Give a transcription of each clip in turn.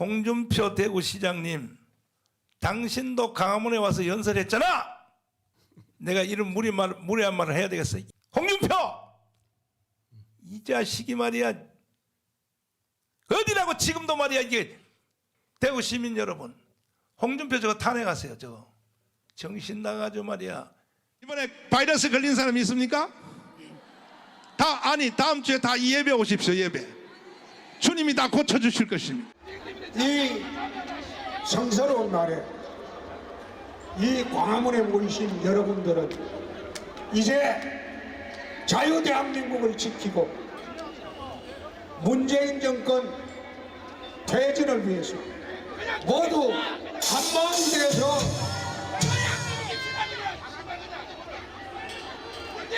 홍준표 대구시장님, 당신도 광화문에 와서 연설했잖아. 내가 이런 무례한 말을 해야 되겠어. 홍준표, 이 자식이 말이야. 어디라고 지금도 말이야. 이게 대구 시민 여러분, 홍준표 저거 탄핵하세요. 저거 정신 나가죠 말이야. 이번에 바이러스 걸린 사람 있습니까? 다음 주에 다 예배 오십시오. 예배. 주님이 다 고쳐주실 것입니다. 이 성스러운 날에 이 광화문에 모이신 여러분들은 이제 자유대한민국을 지키고 문재인 정권 퇴진을 위해서 모두 한마음이 되어서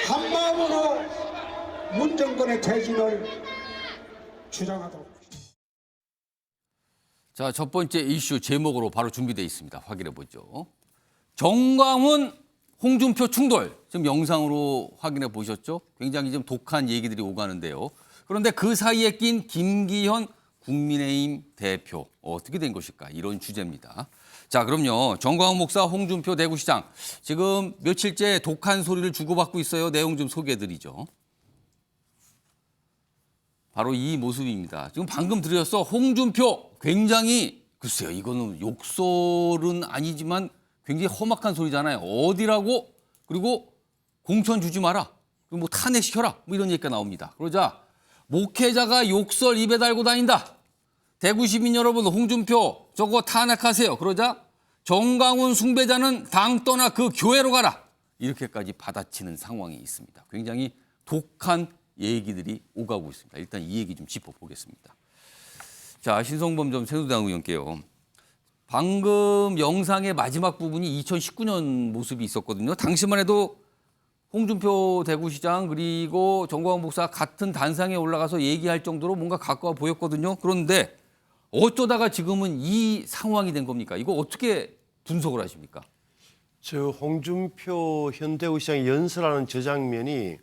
한마음으로 문 정권의 퇴진을 주장하도록 하겠습니다. 자, 첫 번째 이슈 제목으로 바로 준비되어 있습니다. 확인해 보죠. 정광훈, 홍준표 충돌. 지금 영상으로 확인해 보셨죠? 굉장히 좀 독한 얘기들이 오가는데요. 그런데 그 사이에 낀 김기현 국민의힘 대표. 어떻게 된 것일까? 이런 주제입니다. 자, 그럼요. 정광훈 목사, 홍준표 대구시장. 지금 며칠째 독한 소리를 주고받고 있어요. 내용 좀 소개해 드리죠. 바로 이 모습입니다. 지금 방금 들으셨어. 홍준표 굉장히 글쎄요. 이거는 욕설은 아니지만 굉장히 험악한 소리잖아요. 어디라고? 그리고 공천 주지 마라. 그리고 뭐 탄핵시켜라. 뭐 이런 얘기가 나옵니다. 그러자 목회자가 욕설 입에 달고 다닌다. 대구 시민 여러분, 홍준표 저거 탄핵하세요. 그러자 정광훈 숭배자는 당 떠나 그 교회로 가라. 이렇게까지 받아치는 상황이 있습니다. 굉장히 독한 얘기들이 오가고 있습니다. 일단 이 얘기 좀 짚어보겠습니다. 자, 신성범 전 새누리당 의원께요. 방금 영상의 마지막 부분이 2019년 모습이 있었거든요. 당시만 해도 홍준표 대구시장 그리고 정광훈 목사 같은 단상에 올라가서 얘기할 정도로 뭔가 가까워 보였거든요. 그런데 어쩌다가 지금은 이 상황이 된 겁니까? 이거 어떻게 분석을 하십니까? 저 홍준표 현대구시장이 연설하는 저 장면이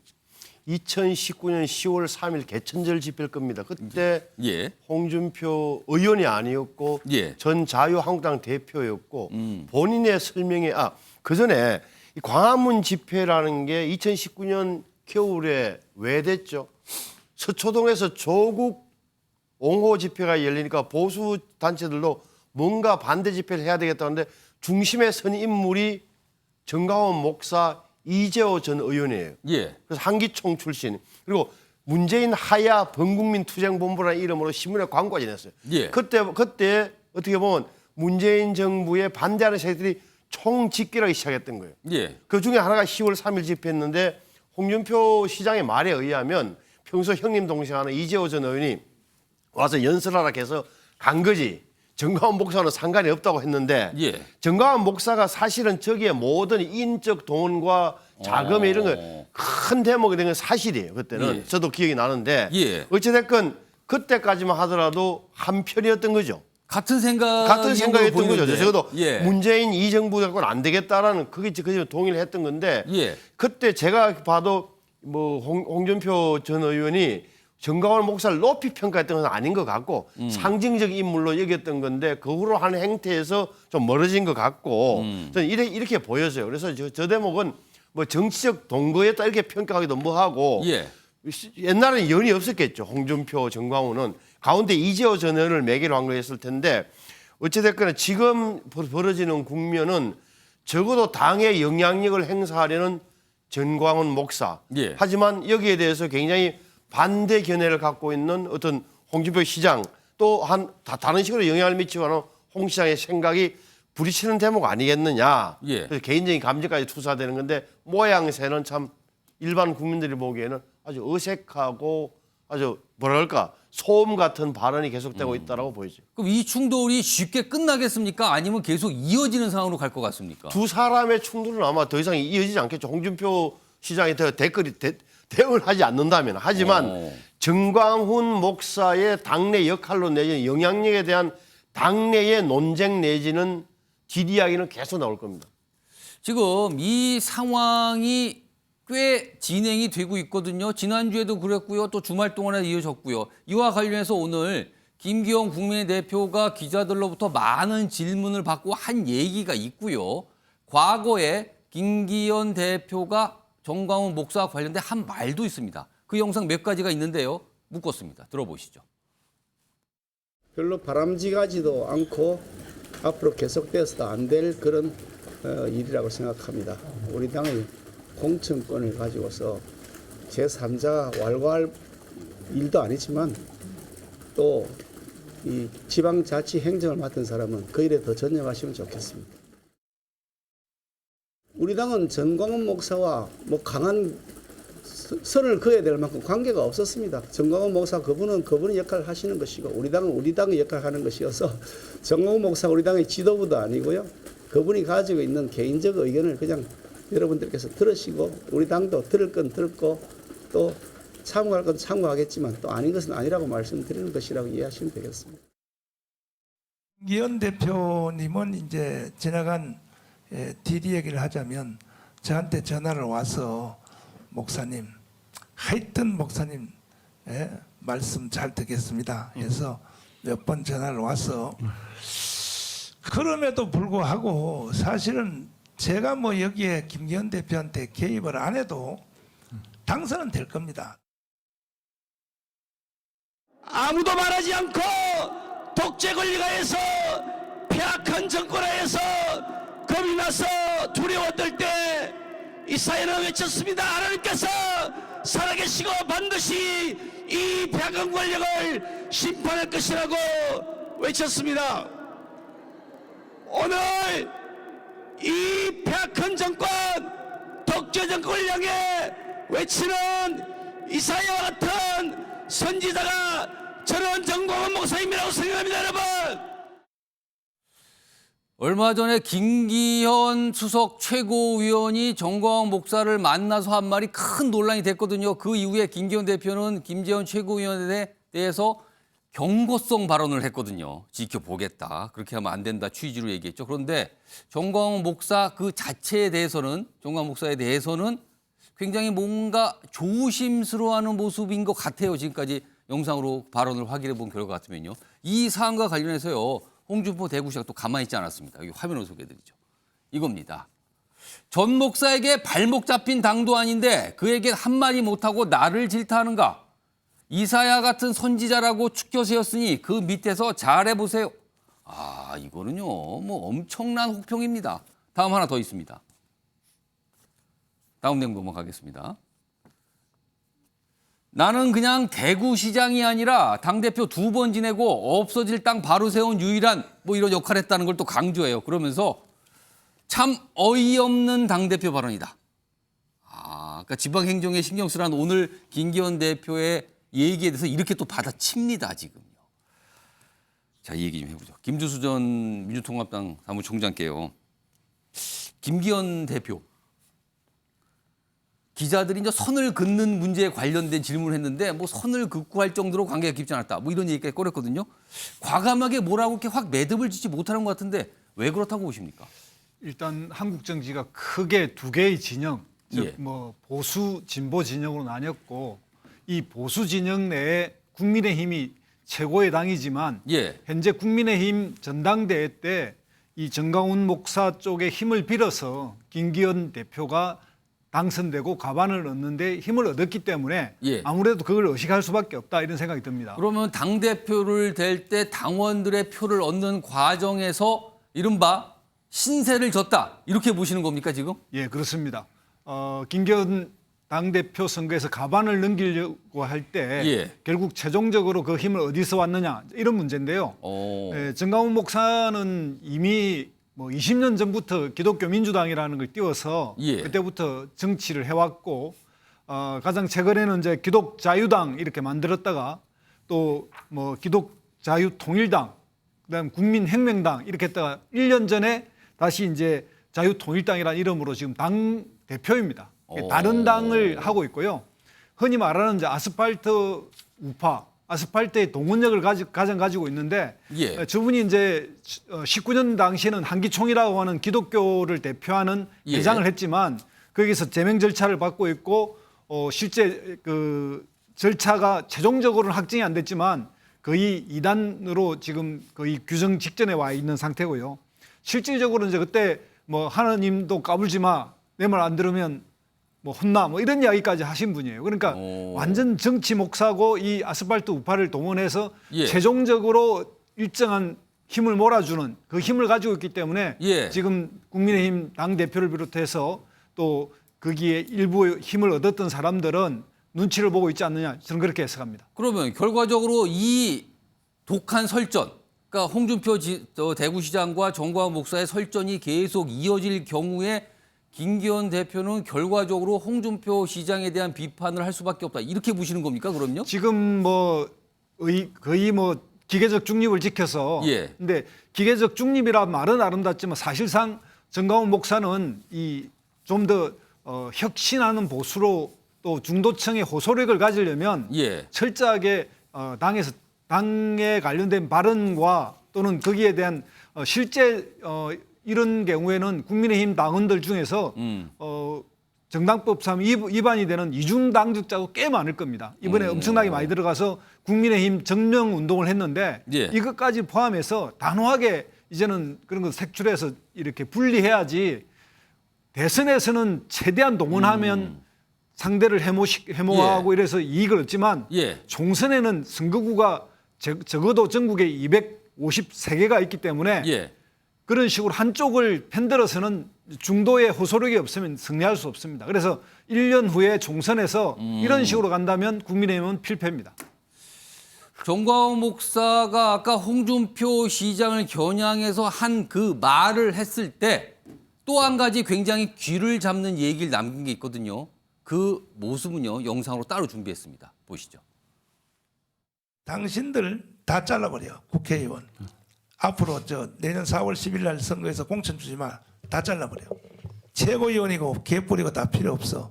2019년 10월 3일 개천절 집회일 겁니다. 그때 예. 홍준표 의원이 아니었고 예. 전 자유한국당 대표였고 본인의 설명에 그 전에 이 광화문 집회라는 게 2019년 겨울에 왜 됐죠? 서초동에서 조국 옹호 집회가 열리니까 보수 단체들도 뭔가 반대 집회를 해야 되겠다는데 중심에 선 인물이 정광훈 목사, 이재호 전 의원이에요. 예. 그래서 한기총 출신. 그리고 문재인 하야 범국민 투쟁본부라는 이름으로 신문에 광고가 지냈어요. 예. 그때 어떻게 보면 문재인 정부에 반대하는 세력들이 총집결하기 시작했던 거예요. 예. 그 중에 하나가 10월 3일 집회했는데 홍준표 시장의 말에 의하면 평소 형님 동생하는 이재호 전 의원이 와서 연설하라 해서 간 거지. 정광훈 목사는 상관이 없다고 했는데 예. 정광훈 목사가 사실은 저기에 모든 인적 돈과 자금 이런 거 큰 대목이 된 건 사실이에요. 그때는 예. 저도 기억이 나는데 예. 어찌됐건 그때까지만 하더라도 한 편이었던 거죠. 같은 생각이었던 거죠. 적어도 예. 문재인 이 정부 갖고는 안 되겠다라는 그게 동의를 했던 건데 예. 그때 제가 봐도 뭐 홍준표 전 의원이 정광훈 목사를 높이 평가했던 건 아닌 것 같고 상징적 인물로 여겼던 건데 그 후로 하는 행태에서 좀 멀어진 것 같고 저는 이렇게 보여져요. 그래서 저 대목은 뭐 정치적 동거였다 이렇게 평가하기도 뭐하고 예. 옛날에는 연이 없었겠죠. 홍준표, 정광훈은 가운데 이재호 전 의원을 매개로 한 거였을 텐데 어찌됐거나 지금 벌어지는 국면은 적어도 당의 영향력을 행사하려는 정광훈 목사. 예. 하지만 여기에 대해서 굉장히 반대 견해를 갖고 있는 어떤 홍준표 시장 또 다른 식으로 영향을 미치고 홍 시장의 생각이 부딪히는 대목 아니겠느냐. 예. 그래서 개인적인 감정까지 투사되는 건데 모양새는 참 일반 국민들이 보기에는 아주 어색하고 아주 뭐랄까 소음 같은 발언이 계속되고 있다라고 보이죠. 그럼 이 충돌이 쉽게 끝나겠습니까? 아니면 계속 이어지는 상황으로 갈 것 같습니까? 두 사람의 충돌은 아마 더 이상 이어지지 않겠죠. 홍준표 시장이 더 대응을 하지 않는다면. 하지만 정광훈 목사의 당내 역할로 내지는 영향력에 대한 당내의 논쟁 내지는 뒷이야기는 계속 나올 겁니다. 지금 이 상황이 꽤 진행이 되고 있거든요. 지난주에도 그랬고요. 또 주말 동안에 이어졌고요. 이와 관련해서 오늘 김기현 국민의 대표가 기자들로부터 많은 질문을 받고 한 얘기가 있고요. 과거에 김기현 대표가 정광훈 목사와 관련된 한 말도 있습니다. 그 영상 몇 가지가 있는데요. 묶었습니다. 들어보시죠. 별로 바람직하지도 않고 앞으로 계속되어서도 안 될 그런 일이라고 생각합니다. 우리 당의 공천권을 가지고서 제3자가 왈가왈 일도 아니지만 또 이 지방자치 행정을 맡은 사람은 그 일에 더 전념하시면 좋겠습니다. 우리 당은 정광훈 목사와 뭐 강한 선을 그어야 될 만큼 관계가 없었습니다. 정광훈 목사 그분은 그분의 역할을 하시는 것이고 우리 당은 우리 당의 역할을 하는 것이어서 정광훈 목사 우리 당의 지도부도 아니고요. 그분이 가지고 있는 개인적 의견을 그냥 여러분들께서 들으시고 우리 당도 들을 건 듣고 또 참고할 건 참고하겠지만 또 아닌 것은 아니라고 말씀드리는 것이라고 이해하시면 되겠습니다. 김기현 대표님은 이제 지나간 뒤리 얘기를 하자면 저한테 전화를 와서 목사님, 하여튼 목사님 말씀 잘 듣겠습니다 해서 몇 번 전화를 와서 그럼에도 불구하고 사실은 제가 뭐 여기에 김기현 대표한테 개입을 안 해도 당선은 될 겁니다. 아무도 말하지 않고 독재 권리가에서 폐악한 정권하에서 겁이 나서 두려워 떨 때 이사야는 외쳤습니다. 하나님께서 살아계시고 반드시 이 폐악한 권력을 심판할 것이라고 외쳤습니다. 오늘 이 폐악한 정권 독재 정권을 향해 외치는 이사야와 같은 선지자가 저는 정광훈 목사님이라고 생각합니다. 여러분. 얼마 전에 김기현 수석 최고위원이 정광훈 목사를 만나서 한 말이 큰 논란이 됐거든요. 그 이후에 김기현 대표는 김재원 최고위원에 대해서 경고성 발언을 했거든요. 지켜보겠다. 그렇게 하면 안 된다 취지로 얘기했죠. 그런데 정광훈 목사 그 자체에 대해서는 정광훈 목사에 대해서는 굉장히 뭔가 조심스러워하는 모습인 것 같아요. 지금까지 영상으로 발언을 확인해 본 결과 같으면요. 이 사안과 관련해서요. 홍준표 대구시가 또 가만히 있지 않았습니다. 여기 화면으로 소개해드리죠. 이겁니다. 전 목사에게 발목 잡힌 당도 아닌데 그에게 한마디 못하고 나를 질타하는가. 이사야 같은 선지자라고 축켜 세웠으니 그 밑에서 잘해보세요. 아, 이거는요. 뭐 엄청난 혹평입니다. 다음 하나 더 있습니다. 다음 내용 넘어가겠습니다. 나는 그냥 대구시장이 아니라 당대표 2번 지내고 없어질 땅 바로 세운 유일한 뭐 이런 역할을 했다는 걸 또 강조해요. 그러면서 참 어이없는 당대표 발언이다. 그러니까 지방행정에 신경 쓰라는 오늘 김기현 대표의 얘기에 대해서 이렇게 또 받아칩니다. 지금요. 자, 이 얘기 좀 해보죠. 김주수 전 민주통합당 사무총장께요. 김기현 대표. 기자들이 이제 선을 긋는 문제에 관련된 질문을 했는데 뭐 선을 긋고 할 정도로 관계가 깊지 않았다. 뭐 이런 얘기까지 꺼냈거든요. 과감하게 뭐라고 이렇게 확 매듭을 짓지 못하는 것 같은데 왜 그렇다고 보십니까? 일단 한국 정치가 크게 두 개의 진영, 즉 예. 뭐 보수 진보 진영으로 나뉘었고 이 보수 진영 내에 국민의힘이 최고의 당이지만 예. 현재 국민의힘 전당대회 때 이 정광훈 목사 쪽에 힘을 빌어서 김기현 대표가 당선되고 과반을 얻는데 힘을 얻었기 때문에 예. 아무래도 그걸 의식할 수밖에 없다 이런 생각이 듭니다. 그러면 당대표를 될 때 당원들의 표를 얻는 과정에서 이른바 신세를 졌다. 이렇게 보시는 겁니까 지금? 예, 그렇습니다. 김기현 당대표 선거에서 가반을 넘기려고 할 때 예. 결국 최종적으로 그 힘을 어디서 왔느냐 이런 문제인데요. 예, 정광훈 목사는 이미 뭐 20년 전부터 기독교 민주당이라는 걸 띄워서 예. 그때부터 정치를 해왔고 가장 최근에는 이제 기독자유당 이렇게 만들었다가 또 뭐 기독자유통일당 그다음 국민혁명당 이렇게 했다가 1년 전에 다시 이제 자유통일당이라는 이름으로 지금 당 대표입니다. 다른 당을 하고 있고요. 흔히 말하는 이제 아스팔트 우파, 아스팔트의 동원력을 가지고 있는데 예. 저분이 이제 19년 당시에는 한기총이라고 하는 기독교를 대표하는 예. 회장을 했지만 거기서 제명 절차를 받고 있고 실제 그 절차가 최종적으로는 확정이 안 됐지만 거의 2단으로 지금 거의 규정 직전에 와 있는 상태고요. 실질적으로 이제 그때 뭐 하나님도 까불지 마, 내 말 안 들으면 뭐 혼나, 뭐 이런 이야기까지 하신 분이에요. 그러니까 완전 정치 목사고 이 아스팔트 우파를 동원해서 예. 최종적으로 일정한 힘을 몰아주는 그 힘을 가지고 있기 때문에 예. 지금 국민의힘 당 대표를 비롯해서 또 거기에 일부 힘을 얻었던 사람들은 눈치를 보고 있지 않느냐, 저는 그렇게 해석합니다. 그러면 결과적으로 이 독한 설전, 그러니까 홍준표 대구시장과 정광훈 목사의 설전이 계속 이어질 경우에 김기현 대표는 결과적으로 홍준표 시장에 대한 비판을 할 수밖에 없다. 이렇게 보시는 겁니까? 그럼요? 지금 뭐 거의 뭐 기계적 중립을 지켜서 예. 근데 기계적 중립이라 말은 아름답지만 사실상 정광훈 목사는 이 좀 더 혁신하는 보수로 또 중도층의 호소력을 가지려면 예. 철저하게 당에 관련된 발언과 또는 거기에 대한 실제 이런 경우에는 국민의힘 당원들 중에서 정당법상 위반이 되는 이중당적자도 꽤 많을 겁니다. 이번에 엄청나게 많이 들어가서 국민의힘 정명 운동을 했는데 예. 이것까지 포함해서 단호하게 이제는 그런 거 색출해서 이렇게 분리해야지 대선에서는 최대한 동원하면 상대를 해모하고 이래서 이익을 얻지만 예. 총선에는 선거구가 적어도 전국에 253개가 있기 때문에 예. 그런 식으로 한쪽을 편들어서는 중도의 호소력이 없으면 승리할 수 없습니다. 그래서 1년 후에 총선에서 이런 식으로 간다면 국민의힘은 필패입니다. 정광훈 목사가 아까 홍준표 시장을 겨냥해서 한 그 말을 했을 때 또 한 가지 굉장히 귀를 잡는 얘기를 남긴 게 있거든요. 그 모습은요, 영상으로 따로 준비했습니다. 보시죠. 당신들 다 잘라버려, 국회의원. 앞으로 내년 4월 10일 날 선거에서 공천 주지 마. 다 잘라버려. 최고위원이고 개뿌리고 다 필요 없어.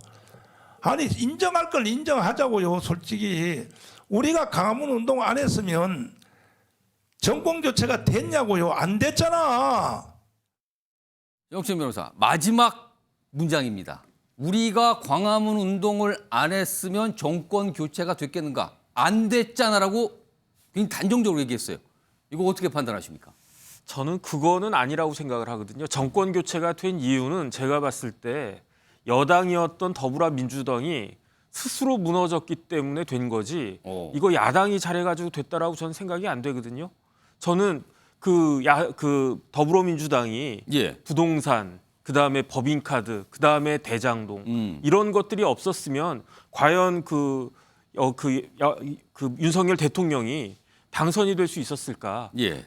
아니 인정할 걸 인정하자고요. 솔직히 우리가 광화문 운동 안 했으면 정권 교체가 됐냐고요. 안 됐잖아. 영춘 변호사, 마지막 문장입니다. 우리가 광화문 운동을 안 했으면 정권 교체가 됐겠는가? 안 됐잖아라고 굉장히 단정적으로 얘기했어요. 이거 어떻게 판단하십니까? 저는 그거는 아니라고 생각을 하거든요. 정권 교체가 된 이유는 제가 봤을 때 여당이었던 더불어민주당이 스스로 무너졌기 때문에 된 거지 이거 야당이 잘해가지고 됐다라고 저는 생각이 안 되거든요. 저는 그 더불어민주당이 예. 부동산, 그다음에 법인카드, 그다음에 대장동 이런 것들이 없었으면 과연 그 윤석열 대통령이 당선이 될 수 있었을까? 예.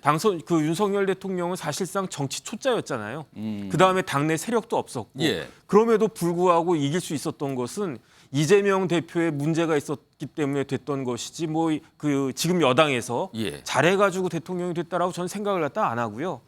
윤석열 대통령은 사실상 정치 초짜였잖아요. 그다음에 당내 세력도 없었고 예. 그럼에도 불구하고 이길 수 있었던 것은 이재명 대표의 문제가 있었기 때문에 됐던 것이지 지금 여당에서 예. 잘해가지고 대통령이 됐다라고 저는 생각을 갖다 안 하고요.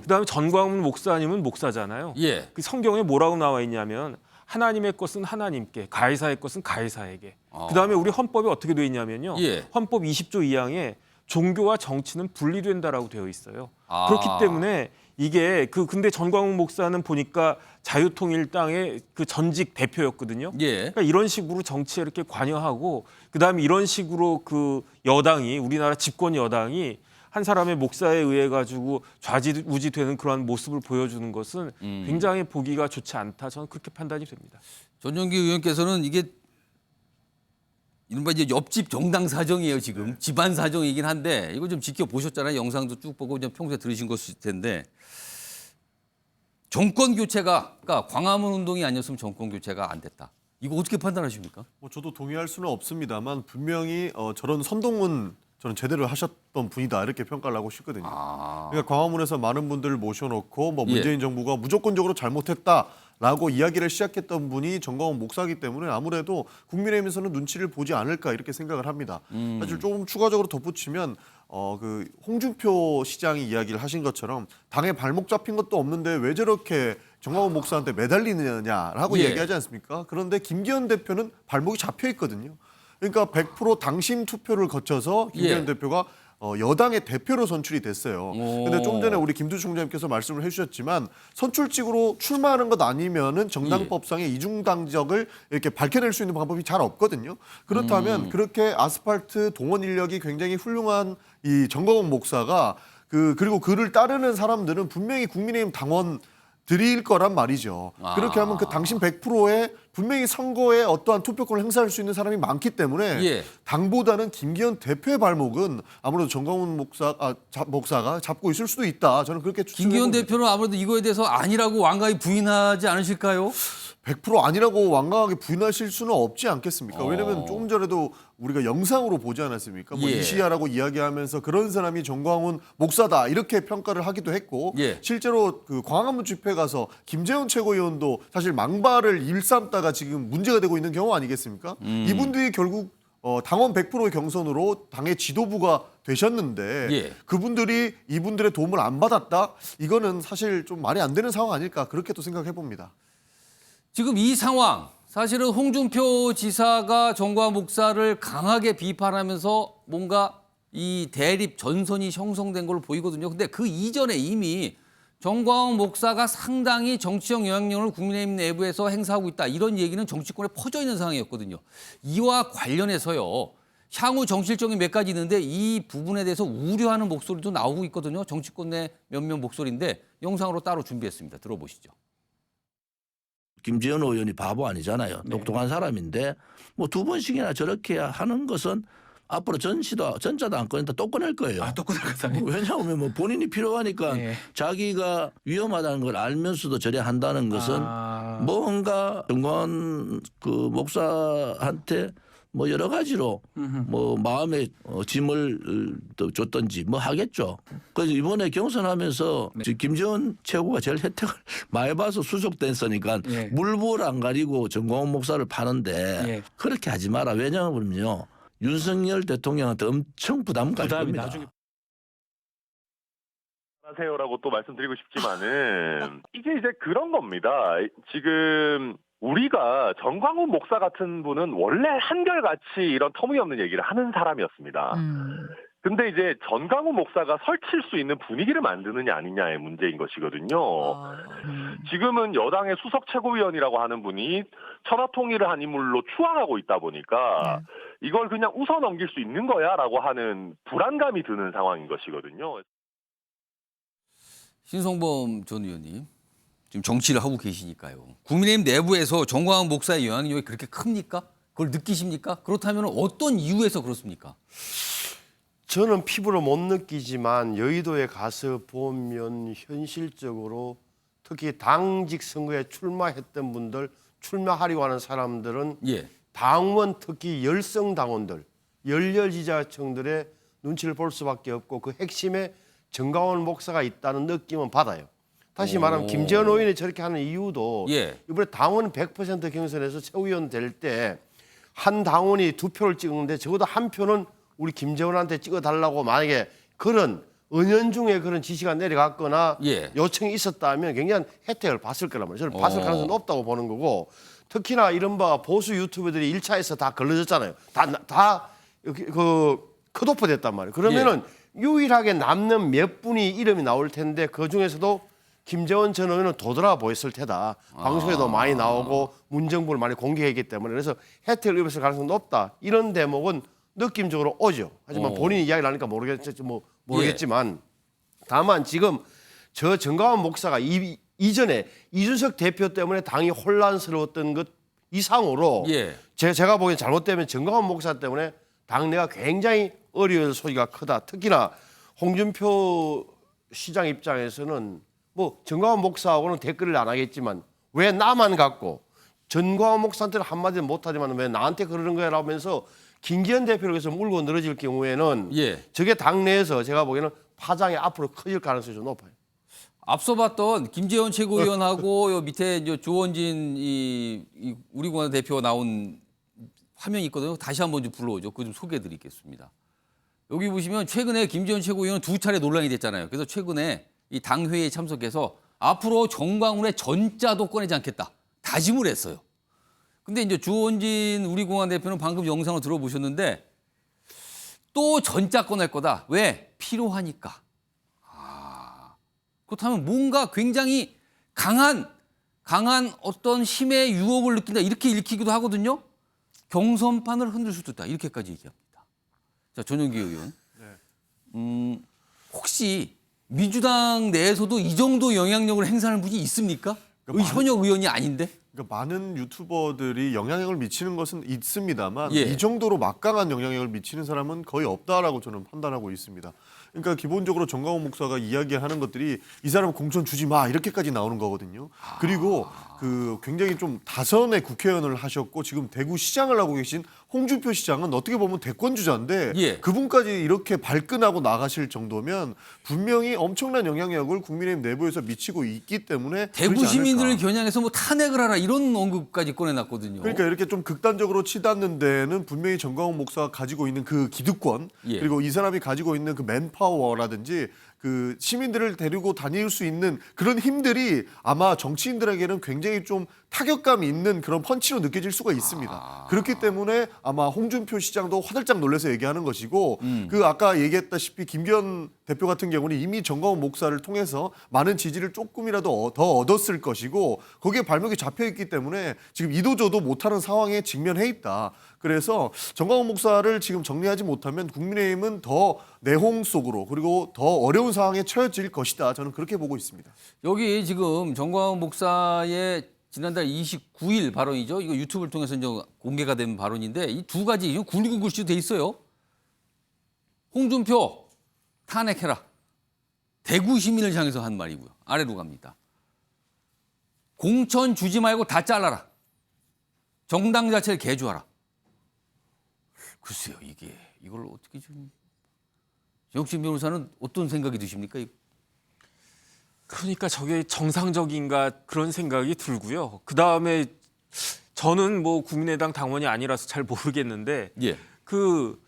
그다음에 전광훈 목사님은 목사잖아요. 예. 그 성경에 뭐라고 나와 있냐면 하나님의 것은 하나님께, 가이사의 것은 가이사에게. 그다음에 우리 헌법에 어떻게 되어 있냐면요. 예. 헌법 20조 2항에 종교와 정치는 분리된다라고 되어 있어요. 아. 그렇기 때문에 이게 근데 전광훈 목사는 보니까 자유통일당의 그 전직 대표였거든요. 예. 그러니까 이런 식으로 정치에 이렇게 관여하고 그다음에 이런 식으로 그 여당이 우리나라 집권 여당이 한 사람의 목사에 의해 가지고 좌지우지되는 그러한 모습을 보여주는 것은 굉장히 보기가 좋지 않다. 저는 그렇게 판단이 됩니다. 전용기 의원께서는 이게 이른바 이제 옆집 정당 사정이에요, 지금. 집안 사정이긴 한데 이거 좀 지켜보셨잖아요. 영상도 쭉 보고 좀 평소에 들으신 것일 텐데 정권 교체가 그러니까 광화문 운동이 아니었으면 정권 교체가 안 됐다. 이거 어떻게 판단하십니까? 저도 동의할 수는 없습니다만 분명히 저런 선동은 저는 제대로 하셨던 분이다 이렇게 평가를 하고 싶거든요. 그러니까 광화문에서 많은 분들을 모셔놓고 문재인 정부가 무조건적으로 잘못했다라고 이야기를 시작했던 분이 정광훈 목사이기 때문에 아무래도 국민의힘에서는 눈치를 보지 않을까 이렇게 생각을 합니다. 사실 조금 추가적으로 덧붙이면 홍준표 시장이 이야기를 하신 것처럼 당에 발목 잡힌 것도 없는데 왜 저렇게 정광훈 목사한테 매달리느냐라고 예. 얘기하지 않습니까? 그런데 김기현 대표는 발목이 잡혀 있거든요. 그러니까 100% 당심 투표를 거쳐서 김기현 예. 대표가 여당의 대표로 선출이 됐어요. 근데 좀 전에 우리 김두주 총장님께서 말씀을 해주셨지만 선출직으로 출마하는 것 아니면은 정당법상의 이중당적을 이렇게 밝혀낼 수 있는 방법이 잘 없거든요. 그렇다면 그렇게 아스팔트 동원 인력이 굉장히 훌륭한 이 정광훈 목사가 그리고 그를 따르는 사람들은 분명히 국민의힘 당원들일 거란 말이죠. 그렇게 하면 그 당신 100%의 분명히 선거에 어떠한 투표권을 행사할 수 있는 사람이 많기 때문에 예. 당보다는 김기현 대표의 발목은 아무래도 정광훈 목사가 잡고 있을 수도 있다. 저는 그렇게 추측해봅니다. 김기현 대표는 아무래도 이거에 대해서 아니라고 완강히 부인하지 않으실까요? 100% 아니라고 완강하게 부인하실 수는 없지 않겠습니까? 왜냐하면 조금 전에도 우리가 영상으로 보지 않았습니까? 뭐 예. 이시야라고 이야기하면서 그런 사람이 정광훈 목사다 이렇게 평가를 하기도 했고 예. 실제로 그 광화문 집회 가서 김재원 최고위원도 사실 망발을 일삼다가 지금 문제가 되고 있는 경우 아니겠습니까? 이분들이 결국 당원 100%의 경선으로 당의 지도부가 되셨는데 예. 그분들이 이분들의 도움을 안 받았다? 이거는 사실 좀 말이 안 되는 상황 아닐까 그렇게 또 생각해 봅니다. 지금 이 상황 사실은 홍준표 지사가 정광훈 목사를 강하게 비판하면서 뭔가 이 대립 전선이 형성된 걸로 보이거든요. 근데 그 이전에 이미 정광훈 목사가 상당히 정치적 영향력을 국민의힘 내부에서 행사하고 있다. 이런 얘기는 정치권에 퍼져 있는 상황이었거든요. 이와 관련해서요. 향후 정치적인 몇 가지 있는데 이 부분에 대해서 우려하는 목소리도 나오고 있거든요. 정치권 내 몇몇 목소리인데 영상으로 따로 준비했습니다. 들어보시죠. 김재현 의원이 바보 아니잖아요. 똑똑한 사람인데 뭐 2번씩이나 저렇게 하는 것은 앞으로 전자당권에다 또 꺼낼 거예요. 또 꺼낼 거다. 왜냐하면 뭐 본인이 필요하니까 자기가 위험하다는 걸 알면서도 저래 한다는 것은 뭔가 정광훈 그 목사한테 뭐 여러 가지로 뭐 마음에 짐을 줬던지 뭐 하겠죠. 그래서 이번에 경선하면서 지금 김재원 최고가 제일 혜택을 많이 봐서 수석됐으니까 물불 안 가리고 정광훈 목사를 파는데 그렇게 하지 마라. 왜냐하면요. 윤석열 대통령한테 엄청 부담 갈 겁니다. 나중에 하세요라고 또 말씀드리고 싶지만은 이게 이제 그런 겁니다. 지금 우리가 정광훈 목사 같은 분은 원래 한결같이 이런 터무니없는 얘기를 하는 사람이었습니다. 근데 이제 정광훈 목사가 설칠 수 있는 분위기를 만드느냐 아니냐의 문제인 것이거든요. 지금은 여당의 수석 최고위원이라고 하는 분이 천하통일을 한 인물로 추앙하고 있다 보니까 이걸 그냥 웃어 넘길 수 있는 거야라고 하는 불안감이 드는 상황인 것이거든요. 신성범 전 의원님. 지금 정치를 하고 계시니까요. 국민의힘 내부에서 정광훈 목사의 영향력이 그렇게 큽니까? 그걸 느끼십니까? 그렇다면 어떤 이유에서 그렇습니까? 저는 피부로 못 느끼지만 여의도에 가서 보면 현실적으로 특히 당직 선거에 출마했던 분들, 출마하려고 하는 사람들은 당원 특히 열성 당원들, 열렬 지지자층들의 눈치를 볼 수밖에 없고 그 핵심에 정광훈 목사가 있다는 느낌은 받아요. 다시 말하면 김재원 의원이 저렇게 하는 이유도 이번에 당원 100% 경선에서 최고위원 될 때 한 당원이 2표를 찍었는데 적어도 1표는 우리 김재원한테 찍어달라고 만약에 그런 은연중에 그런 지시가 내려갔거나 요청이 있었다면 굉장히 혜택을 봤을 거란 말이에요. 저는 봤을 가능성이 높다고 보는 거고 특히나 이른바 보수 유튜버들이 1차에서 다 걸러졌잖아요. 다 컷오프 됐단 말이에요. 그러면은 유일하게 남는 몇 분이 이름이 나올 텐데 그 중에서도 김재원 전 의원은 도드라 보였을 테다. 방송에도 많이 나오고 문정부를 많이 공개했기 때문에 그래서 혜택을 입었을 가능성이 높다. 이런 대목은 느낌적으로 오죠. 하지만 본인이 이야기를 하니까 모르겠지만 다만 지금 저 정광훈 목사가 이전에 이준석 대표 때문에 당이 혼란스러웠던 것 이상으로 제가 보기엔 잘못되면 정광훈 목사 때문에 당내가 굉장히 어려울 소리가 크다. 특히나 홍준표 시장 입장에서는 뭐 정광훈 목사하고는 댓글을 안 하겠지만 왜 나만 갖고 정광훈 목사한테는 한마디도 못하지만 왜 나한테 그러는 거야 라면서 김기현 대표를 위해서 물고 늘어질 경우에는 저게 당내에서 제가 보기에는 파장이 앞으로 커질 가능성이 좀 높아요. 앞서 봤던 김재원 최고위원하고 요 밑에 이제 조원진 이 우리공화당 대표가 나온 화면이 있거든요. 다시 한번 좀 불러오죠. 그거 좀 소개해드리겠습니다. 여기 보시면 최근에 김재원 최고위원은 2차례 논란이 됐잖아요. 그래서 최근에 이 당회의에 참석해서 앞으로 정광훈의 전자도 꺼내지 않겠다. 다짐을 했어요. 근데 이제 주원진 우리공화당 대표는 방금 영상을 들어보셨는데 또 전자 꺼낼 거다. 왜? 필요하니까. 그렇다면 뭔가 굉장히 강한 어떤 힘의 유혹을 느낀다. 이렇게 읽히기도 하거든요. 경선판을 흔들 수도 있다. 이렇게까지 얘기합니다. 자, 전용기 의원. 혹시 민주당 내에서도 이 정도 영향력을 행사하는 분이 있습니까? 현역 의원이 아닌데? 그러니까 많은 유튜버들이 영향력을 미치는 것은 있습니다만 예. 이 정도로 막강한 영향력을 미치는 사람은 거의 없다라고 저는 판단하고 있습니다. 그러니까 기본적으로 정광훈 목사가 이야기하는 것들이 이 사람 공천 주지 마 이렇게까지 나오는 거거든요. 그리고 그 굉장히 좀 다선의 국회의원을 하셨고 지금 대구시장을 하고 계신 홍준표 시장은 어떻게 보면 대권 주자인데 예. 그분까지 이렇게 발끈하고 나가실 정도면 분명히 엄청난 영향력을 국민의힘 내부에서 미치고 있기 때문에 대구 그러지 시민들을 않을까. 겨냥해서 뭐 탄핵을 하라 이런 언급까지 꺼내놨거든요. 그러니까 이렇게 좀 극단적으로 치닫는 데는 분명히 정광훈 목사가 가지고 있는 그 기득권 예. 그리고 이 사람이 가지고 있는 그 맨파워라든지 그 시민들을 데리고 다닐 수 있는 그런 힘들이 아마 정치인들에게는 굉장히 좀 타격감이 있는 그런 펀치로 느껴질 수가 있습니다. 그렇기 때문에 아마 홍준표 시장도 화들짝 놀라서 얘기하는 것이고 그 아까 얘기했다시피 김기현 대표 같은 경우는 이미 정광훈 목사를 통해서 많은 지지를 조금이라도 더 얻었을 것이고 거기에 발목이 잡혀 있기 때문에 지금 이도저도 못하는 상황에 직면해 있다. 그래서 정광훈 목사를 지금 정리하지 못하면 국민의힘은 더 내홍 속으로 그리고 더 어려운 상황에 처해질 것이다. 저는 그렇게 보고 있습니다. 여기 지금 정광훈 목사의 지난달 29일 발언이죠. 이거 유튜브를 통해서 이제 공개가 된 발언인데 이 두 가지 굵은 글씨로 돼 있어요. 홍준표 탄핵해라. 대구 시민을 향해서 한 말이고요. 아래로 갑니다. 공천 주지 말고 다 잘라라. 정당 자체를 개조하라. 글쎄요, 이걸 어떻게 좀 정신 변호사는 어떤 생각이 드십니까? 그러니까 저게 정상적인가 그런 생각이 들고요. 그 다음에 저는 뭐 국민의당 당원이 아니라서 잘 모르겠는데 예.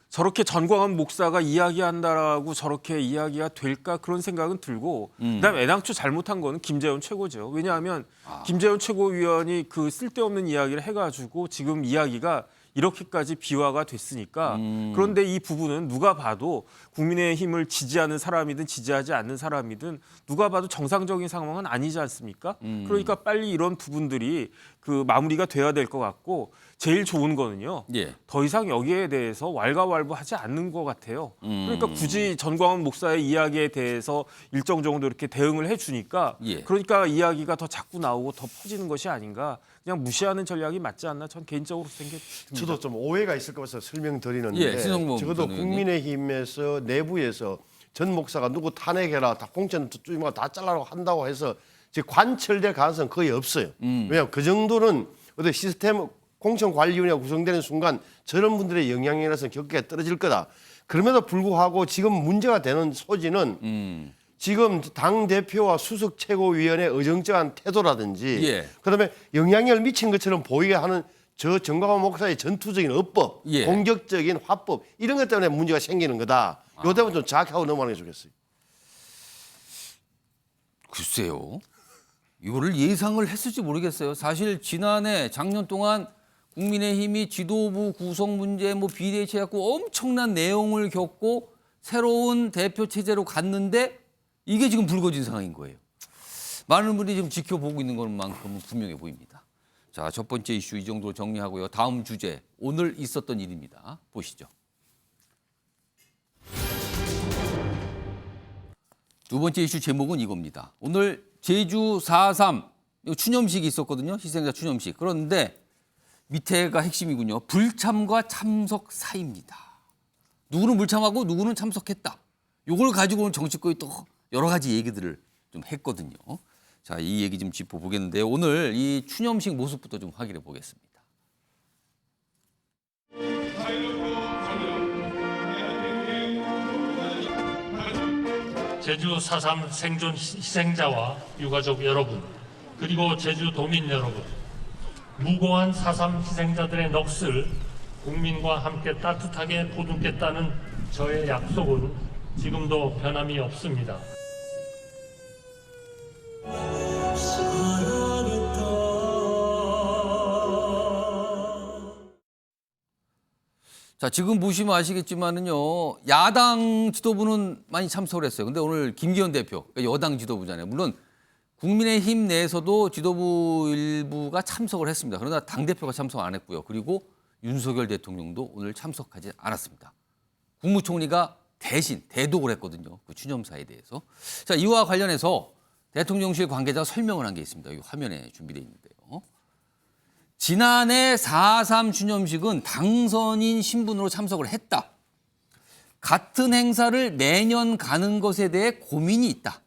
저렇게 전광훈 목사가 이야기한다라고 저렇게 이야기가 될까 그런 생각은 들고 그다음에 애당초 잘못한 거는 김재원 최고죠. 왜냐하면 김재원 최고위원이 그 쓸데없는 이야기를 해가지고 지금 이야기가 이렇게까지 비화가 됐으니까 그런데 이 부분은 누가 봐도 국민의힘을 지지하는 사람이든 지지하지 않는 사람이든 누가 봐도 정상적인 상황은 아니지 않습니까? 그러니까 빨리 이런 부분들이 그 마무리가 돼야 될 것 같고 제일 좋은 거는요. 예. 더 이상 여기에 대해서 왈가왈부하지 않는 것 같아요. 그러니까 굳이 전광훈 목사의 이야기에 대해서 일정 정도 이렇게 대응을 해주니까 예. 그러니까 이야기가 더 자꾸 나오고 더 퍼지는 것이 아닌가. 그냥 무시하는 전략이 맞지 않나 전 개인적으로 생각합니다. 저도 좀 오해가 있을 것 같아서 설명드리는데 예, 신성모 적어도 전 의원님. 국민의힘에서 내부에서 전 목사가 누구 탄핵해라 다 공천 다 잘라라고 한다고 해서 이제 관철될 가능성은 거의 없어요. 왜냐하면 그 정도는 어떤 시스템 공천관리위원회가 구성되는 순간 저런 분들의 영향력에서 격하게 떨어질 거다. 그럼에도 불구하고 지금 문제가 되는 소지는 지금 당 대표와 수석 최고위원의 어정쩡한 태도라든지 예. 그다음에 영향력을 미친 것처럼 보이게 하는 저 정광훈 목사의 전투적인 어법, 예. 공격적인 화법 이런 것 때문에 문제가 생기는 거다. 요 대목은 좀 정확하고 넘어가는 게 좋겠어요. 글쎄요. 이거를 예상을 했을지 모르겠어요. 사실 지난해 작년 동안 국민의힘이 지도부 구성 문제, 비대치 해갖고 엄청난 내용을 겪고 새로운 대표 체제로 갔는데 이게 지금 불거진 상황인 거예요. 많은 분들이 지금 지켜보고 있는 것만큼은 분명해 보입니다. 자, 첫 번째 이슈 이 정도로 정리하고요. 다음 주제, 오늘 있었던 일입니다. 보시죠. 두 번째 이슈 제목은 이겁니다. 오늘 제주 4.3 추념식이 있었거든요. 희생자 추념식. 그런데 밑에가 핵심이군요. 불참과 참석 사이입니다. 누구는 불참하고 누구는 참석했다. 이걸 가지고는 정치권이 또 여러 가지 얘기들을 좀 했거든요. 자, 이 얘기 좀 짚어보겠는데요. 오늘 이 추념식 모습부터 좀 확인해 보겠습니다. 제주 4.3 생존 희생자와 유가족 여러분, 그리고 제주도민 여러분, 무고한 4.3 희생자들의 넋을 국민과 함께 따뜻하게 보듬겠다는 저의 약속은 지금도 변함이 없습니다. 자, 지금 보시면 아시겠지만은요, 야당 지도부는 많이 참석을 했어요. 근데 오늘 김기현 대표, 그러니까 여당 지도부잖아요. 물론 국민의힘 내에서도 지도부 일부가 참석을 했습니다. 그러나 당대표가 참석 안 했고요. 그리고 윤석열 대통령도 오늘 참석하지 않았습니다. 국무총리가 대신 대독을 했거든요. 그 추념사에 대해서. 자, 이와 관련해서 대통령실 관계자가 설명을 한 게 있습니다. 이 화면에 준비되어 있는데요. 지난해 4.3 추념식은 당선인 신분으로 참석을 했다. 같은 행사를 매년 가는 것에 대해 고민이 있다.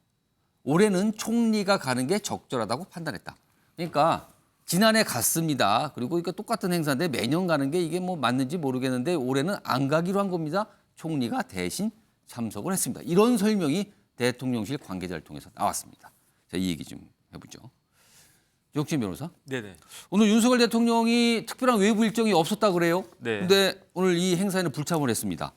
올해는 총리가 가는 게 적절하다고 판단했다. 그러니까 지난해 갔습니다. 그리고 그러니까 똑같은 행사인데 매년 가는 게 이게 뭐 맞는지 모르겠는데 올해는 안 가기로 한 겁니다. 총리가 대신 참석을 했습니다. 이런 설명이 대통령실 관계자를 통해서 나왔습니다. 자, 이 얘기 좀 해보죠. 조혁진 변호사. 네네. 오늘 윤석열 대통령이 특별한 외부 일정이 없었다 그래요. 네. 근데 오늘 이 행사에는 불참을 했습니다.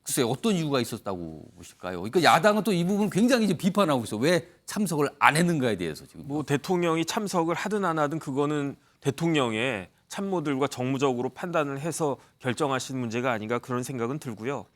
글쎄요, 어떤 이유가 있었다고 보실까요? 그러니까 야당은 또 이 부분 굉장히 이제 비판하고 있어. 왜 참석을 안 했는가에 대해서 지금. 뭐 대통령이 참석을 하든 안 하든 그거는 대통령의 참모들과 정무적으로 판단을 해서 결정하신 문제가 아닌가 그런 생각은 들고요.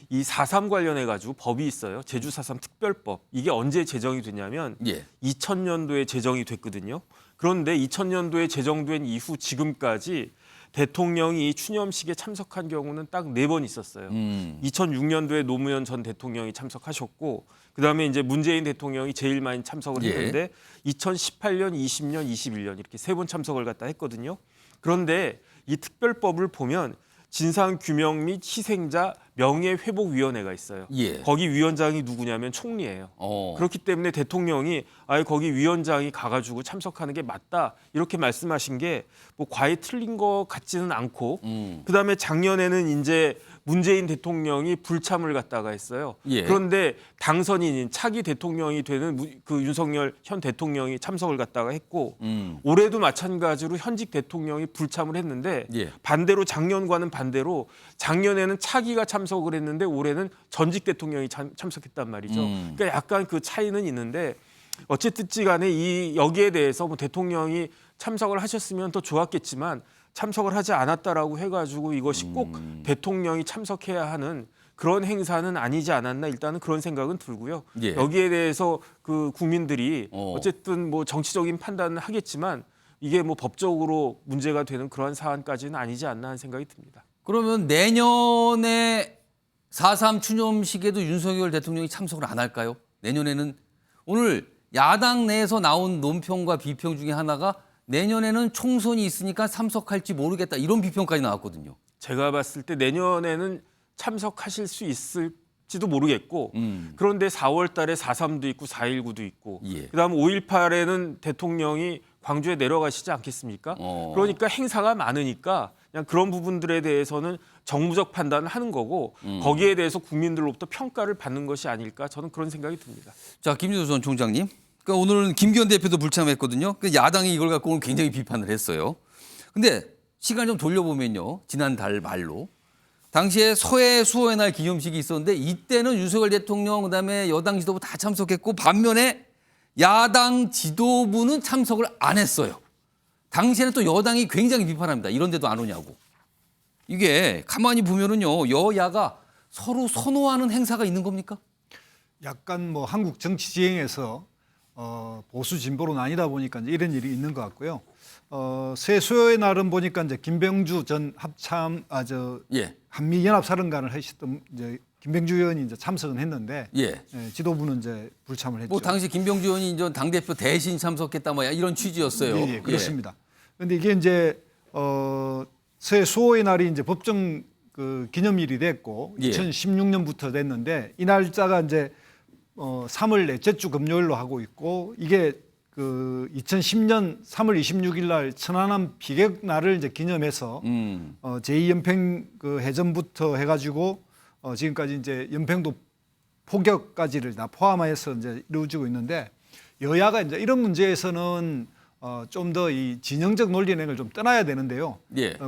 이 4.3 관련해 가지고 법이 있어요. 제주 4.3 특별법. 이게 언제 제정이 됐냐면 2000년도에 제정이 됐거든요. 그런데 2000년도에 제정된 이후 지금까지 대통령이 이 추념식에 참석한 경우는 딱 4번 있었어요. 2006년도에 노무현 전 대통령이 참석하셨고 그다음에 이제 문재인 대통령이 제일 많이 참석을 했는데 2018년, 20년, 21년 이렇게 3번 참석을 갖다 했거든요. 그런데 이 특별법을 보면 진상규명 및 희생자 명예회복위원회가 있어요. 거기 위원장이 누구냐면 총리예요. 그렇기 때문에 대통령이 아예 거기 위원장이 가가지고 참석하는 게 맞다 이렇게 말씀하신 게 뭐 과히 틀린 것 같지는 않고 그다음에 작년에는 이제 문재인 대통령이 불참을 갖다가 했어요. 그런데 당선인인 차기 대통령이 되는 그 윤석열 현 대통령이 참석을 갖다가 했고 올해도 마찬가지로 현직 대통령이 불참을 했는데 반대로 작년과는 반대로 작년에는 차기가 참석을 했는데 올해는 전직 대통령이 참석했단 말이죠. 그러니까 약간 그 차이는 있는데 어쨌든지 간에 이 여기에 대해서 뭐 대통령이 참석을 하셨으면 더 좋았겠지만 참석을 하지 않았다라고 해가지고 이것이 꼭 대통령이 참석해야 하는 그런 행사는 아니지 않았나 일단은 그런 생각은 들고요. 여기에 대해서 그 국민들이 어쨌든 뭐 정치적인 판단을 하겠지만 이게 뭐 법적으로 문제가 되는 그런 사안까지는 아니지 않나 하는 생각이 듭니다. 그러면 내년에 4.3 추념식에도 윤석열 대통령이 참석을 안 할까요? 내년에는 오늘 야당 내에서 나온 논평과 비평 중에 하나가 내년에는 총선이 있으니까 참석할지 모르겠다 이런 비평까지 나왔거든요. 제가 봤을 때 내년에는 참석하실 수 있을지도 모르겠고 그런데 4월 달에 4.3도 있고 4.19도 있고 그다음 5.18에는 대통령이 광주에 내려가시지 않겠습니까? 그러니까 행사가 많으니까 그냥 그런 부분들에 대해서는 정무적 판단을 하는 거고 거기에 대해서 국민들로부터 평가를 받는 것이 아닐까 저는 그런 생각이 듭니다. 자, 김진우 전 총장님. 그러니까 오늘은 김기현 대표도 불참했거든요. 야당이 이걸 갖고 오늘 굉장히 비판을 했어요. 근데 시간 좀 돌려보면요. 지난달 말로 당시에 서해 수호의 날 기념식이 있었는데 이때는 윤석열 대통령 그다음에 여당 지도부 다 참석했고 반면에 야당 지도부는 참석을 안 했어요. 당시에는 또 여당이 굉장히 비판합니다. 이런데도 안 오냐고. 이게 가만히 보면은요. 여야가 서로 선호하는 행사가 있는 겁니까? 약간 뭐 한국 정치 지형에서 보수 진보로 나뉘다 보니까 이제 이런 일이 있는 것 같고요. 새 수요의 날은 보니까 이제 김병주 전 한미연합사령관을 하셨던 이제 김병주 의원이 이제 참석은 했는데 지도부는 이제 불참을 했죠. 뭐 당시 김병주 의원이 이제 당 대표 대신 참석했다 뭐 이런 취지였어요. 그렇습니다. 그런데 이게 이제 새 수호의 날이 이제 법정 그 기념일이 됐고 2016년부터 됐는데 이 날짜가 이제 3월 넷째 주 금요일로 하고 있고 이게 그 2010년 3월 26일 날 천안함 비격 날을 이제 기념해서 제2연평 그 해전부터 해가지고 지금까지 이제 연평도 포격까지를 다 포함해서 이제 이루어지고 있는데 여야가 이제 이런 문제에서는 좀 더 이 진영적 논리행을 좀 떠나야 되는데요.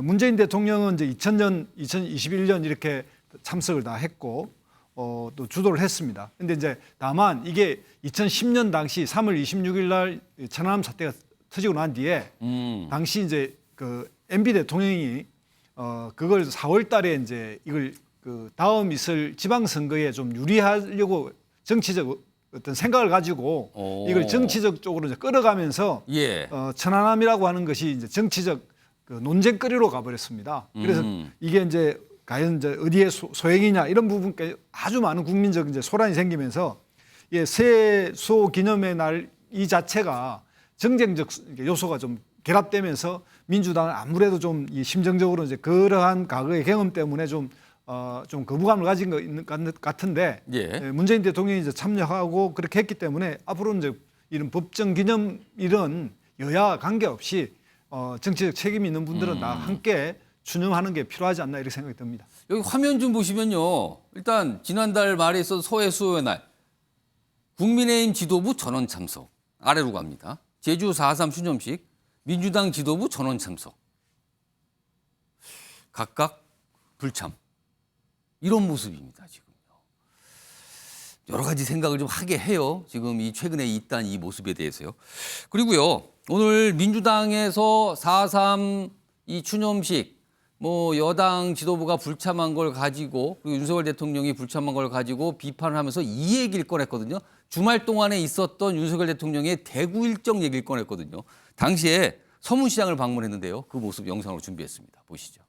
문재인 대통령은 이제 2000년, 2021년 이렇게 참석을 다 했고 또 주도를 했습니다. 근데 이제 다만 이게 2010년 당시 3월 26일 날 천안함 사태가 터지고 난 뒤에 당시 이제 그 MB 대통령이 그걸 4월 달에 이제 이걸 그 다음 있을 지방선거에 좀 유리하려고 정치적 어떤 생각을 가지고 이걸 정치적 쪽으로 이제 끌어가면서 예. 천안함이라고 하는 것이 이제 정치적 그 논쟁거리로 가버렸습니다. 그래서 이게 이제 과연 이제 어디에 소행이냐 이런 부분까지 아주 많은 국민적 이제 소란이 생기면서 세소 기념의 날 이 자체가 정쟁적 요소가 좀 결합되면서 민주당은 아무래도 좀 이 심정적으로 이제 그러한 과거의 경험 때문에 좀 거부감을 가진 것 같은데 문재인 대통령이 이제 참여하고 그렇게 했기 때문에 앞으로는 이제 이런 법정 기념 이런 여야 관계없이 정치적 책임이 있는 분들은 다 함께 추념하는 게 필요하지 않나 이렇게 생각이 듭니다. 여기 화면 좀 보시면요. 일단 지난달 말에 있어서 소해수의 날 국민의힘 지도부 전원 참석 아래로 갑니다. 제주 4.3 추념식 민주당 지도부 전원 참석 각각 불참 이런 모습입니다. 지금요. 여러 가지 생각을 좀 하게 해요. 지금 이 최근에 있던 이 모습에 대해서요. 그리고요. 오늘 민주당에서 4.3 이 추념식 뭐 여당 지도부가 불참한 걸 가지고 그리고 윤석열 대통령이 불참한 걸 가지고 비판을 하면서 이 얘기를 꺼냈거든요. 주말 동안에 있었던 윤석열 대통령의 대구 일정 얘기를 꺼냈거든요. 당시에 서문시장을 방문했는데요. 그 모습 영상으로 준비했습니다. 보시죠.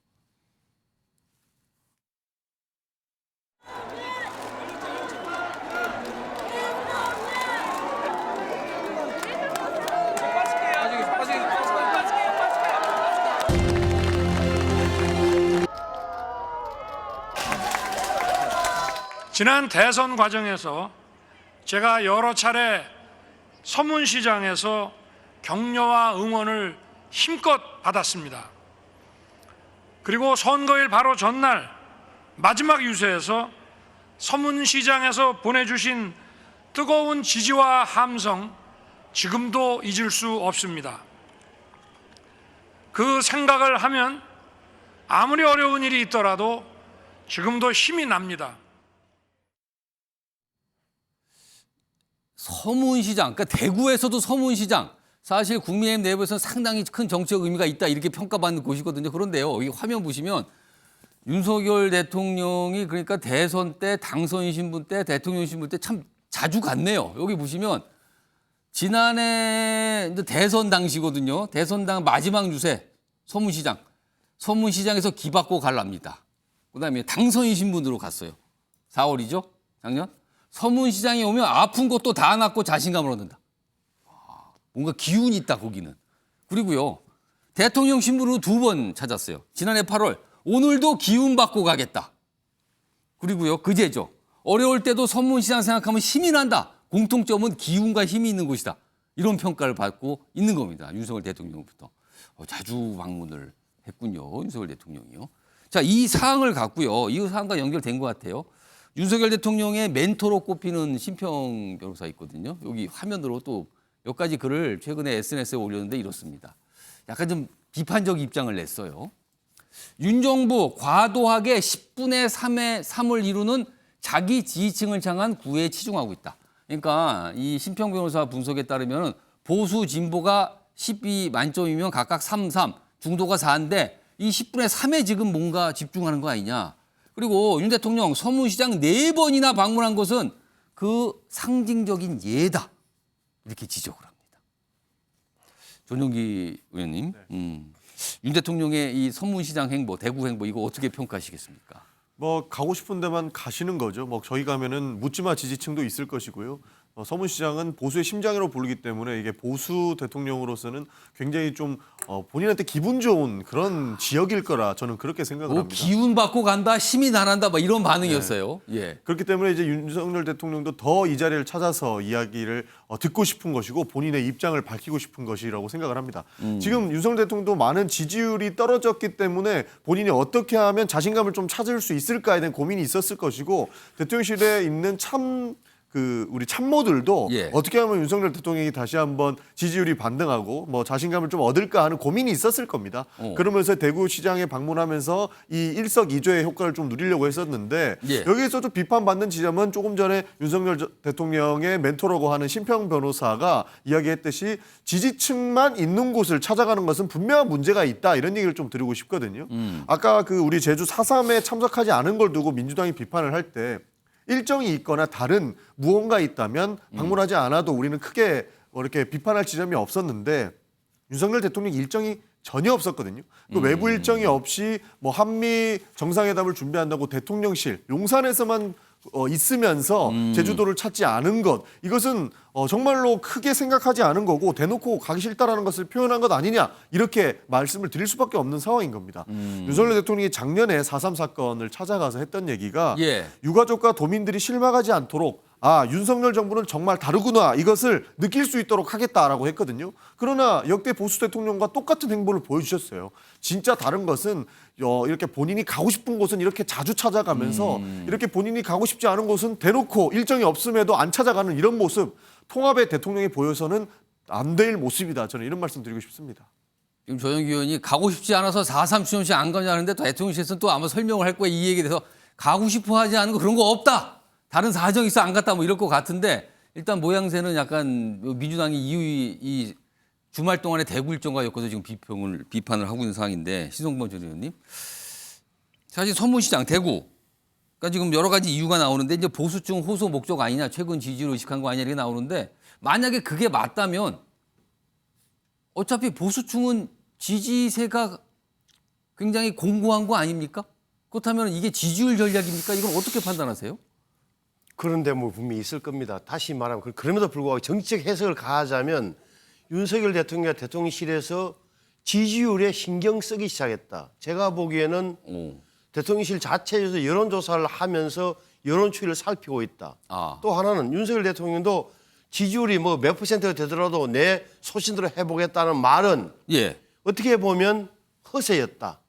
지난 대선 과정에서 제가 여러 차례 서문시장에서 격려와 응원을 힘껏 받았습니다. 그리고 선거일 바로 전날 마지막 유세에서 서문시장에서 보내주신 뜨거운 지지와 함성 지금도 잊을 수 없습니다. 그 생각을 하면 아무리 어려운 일이 있더라도 지금도 힘이 납니다. 서문시장, 그러니까 대구에서도 서문시장, 사실 국민의힘 내부에서는 상당히 큰 정치적 의미가 있다 이렇게 평가받는 곳이거든요. 그런데요, 이 화면 보시면 윤석열 대통령이 그러니까 대선 때 당선 신분 때 대통령 신분 때 참 자주 갔네요. 여기 보시면 지난해 이제 대선 당시거든요. 대선 당 마지막 유세 서문시장, 서문시장에서 기받고 갈랍니다. 그다음에 당선 신분으로 갔어요. 4월이죠, 작년. 서문시장에 오면 아픈 것도 다 낫고 자신감을 얻는다. 뭔가 기운이 있다 거기는. 그리고요. 대통령 신분으로 2번 찾았어요. 지난해 8월. 오늘도 기운 받고 가겠다. 그리고요. 그제죠. 어려울 때도 서문시장 생각하면 힘이 난다. 공통점은 기운과 힘이 있는 곳이다. 이런 평가를 받고 있는 겁니다. 윤석열 대통령부터. 자주 방문을 했군요. 윤석열 대통령이요. 자, 이 사항을 갖고요. 이 사항과 연결된 것 같아요. 윤석열 대통령의 멘토로 꼽히는 심평 변호사 있거든요. 여기 화면으로 또 몇 가지 글을 최근에 SNS에 올렸는데 이렇습니다. 약간 좀 비판적 입장을 냈어요. 윤 정부 과도하게 10분의 3을 이루는 자기 지지층을 향한 구애에 치중하고 있다. 그러니까 이 심평 변호사 분석에 따르면 보수 진보가 12 만점이면 각각 3, 중도가 4인데 이 10분의 3에 지금 뭔가 집중하는 거 아니냐. 그리고 윤 대통령 서문시장 4번이나 방문한 것은 그 상징적인 예다. 이렇게 지적을 합니다. 전용기 의원님, 윤 대통령의 이 서문시장 행보, 대구 행보 이거 어떻게 평가하시겠습니까? 뭐 가고 싶은 데만 가시는 거죠. 뭐 저희 가면은 묻지마 지지층도 있을 것이고요. 서문시장은 보수의 심장으로 부르기 때문에 이게 보수 대통령으로서는 굉장히 좀 본인한테 기분 좋은 그런 지역일 거라 저는 그렇게 생각을 합니다. 기운 받고 간다, 힘이 나난다, 막 이런 반응이었어요. 네. 예. 그렇기 때문에 이제 윤석열 대통령도 더 이 자리를 찾아서 이야기를 듣고 싶은 것이고 본인의 입장을 밝히고 싶은 것이라고 생각을 합니다. 지금 윤석열 대통령도 많은 지지율이 떨어졌기 때문에 본인이 어떻게 하면 자신감을 좀 찾을 수 있을까에 대한 고민이 있었을 것이고 대통령실에 있는 참 그 우리 참모들도 예. 어떻게 하면 윤석열 대통령이 다시 한번 지지율이 반등하고 뭐 자신감을 좀 얻을까 하는 고민이 있었을 겁니다. 그러면서 대구시장에 방문하면서 이 일석이조의 효과를 좀 누리려고 했었는데 예. 여기에서도 비판받는 지점은 조금 전에 윤석열 대통령의 멘토라고 하는 심평 변호사가 이야기했듯이 지지층만 있는 곳을 찾아가는 것은 분명한 문제가 있다 이런 얘기를 좀 드리고 싶거든요. 아까 그 우리 제주 4.3에 참석하지 않은 걸 두고 민주당이 비판을 할 때 일정이 있거나 다른 무언가 있다면 방문하지 않아도 우리는 크게 이렇게 비판할 지점이 없었는데 윤석열 대통령 일정이 전혀 없었거든요. 그 외부 일정이 없이 뭐 한미 정상회담을 준비한다고 대통령실 용산에서만 있으면서 제주도를 찾지 않은 것 이것은 정말로 크게 생각하지 않은 거고 대놓고 가기 싫다라는 것을 표현한 것 아니냐 이렇게 말씀을 드릴 수밖에 없는 상황인 겁니다. 윤석열 대통령이 작년에 4.3 사건을 찾아가서 했던 얘기가 예. 유가족과 도민들이 실망하지 않도록 윤석열 정부는 정말 다르구나 이것을 느낄 수 있도록 하겠다라고 했거든요. 그러나 역대 보수 대통령과 똑같은 행보를 보여주셨어요. 진짜 다른 것은 이렇게 본인이 가고 싶은 곳은 이렇게 자주 찾아가면서 이렇게 본인이 가고 싶지 않은 곳은 대놓고 일정이 없음에도 안 찾아가는 이런 모습 통합의 대통령이 보여서는 안 될 모습이다. 저는 이런 말씀 드리고 싶습니다. 지금 조영기 의원이 가고 싶지 않아서 4.3 추념식 안 가냐는데 또 대통령실에서는 또 아마 설명을 할 거야. 이 얘기에 대해서 가고 싶어 하지 않은 거 그런 거 없다. 다른 사정이 있어 안 갔다 뭐 이럴 것 같은데 일단 모양새는 약간 민주당이 이 주말 동안에 대구 일정과 엮어서 지금 비판을 하고 있는 상황인데 신성범 전 의원님 사실 서문시장 대구 그러니까 지금 여러 가지 이유가 나오는데 이제 보수층 호소 목적 아니냐 최근 지지율 의식한 거 아니냐 이렇게 나오는데 만약에 그게 맞다면 어차피 보수층은 지지세가 굉장히 공고한 거 아닙니까? 그렇다면 이게 지지율 전략입니까? 이건 어떻게 판단하세요? 그런데 뭐 분명히 있을 겁니다. 다시 말하면 그럼에도 불구하고 정치적 해석을 가하자면 윤석열 대통령과 대통령실에서 지지율에 신경 쓰기 시작했다. 제가 보기에는 대통령실 자체에서 여론조사를 하면서 여론 추이를 살피고 있다. 또 하나는 윤석열 대통령도 지지율이 뭐 몇 퍼센트가 되더라도 내 소신대로 해보겠다는 말은 예. 어떻게 보면 허세였다.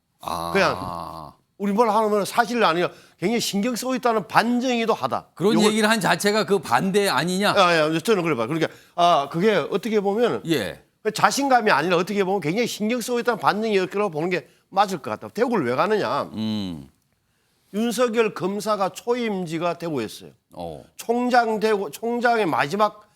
그냥 우리 뭘 하면 사실 아니라 굉장히 신경 쓰고 있다는 반증이기도 하다. 그런 얘기를 한 자체가 그 반대 아니냐? 저는 그래 봐. 그러니까 그게 어떻게 보면 예. 자신감이 아니라 어떻게 보면 굉장히 신경 쓰고 있다는 반증이었다고 보는 게 맞을 것 같다. 대구를 왜 가느냐? 윤석열 검사가 초임지가 대구였어요. 총장의 마지막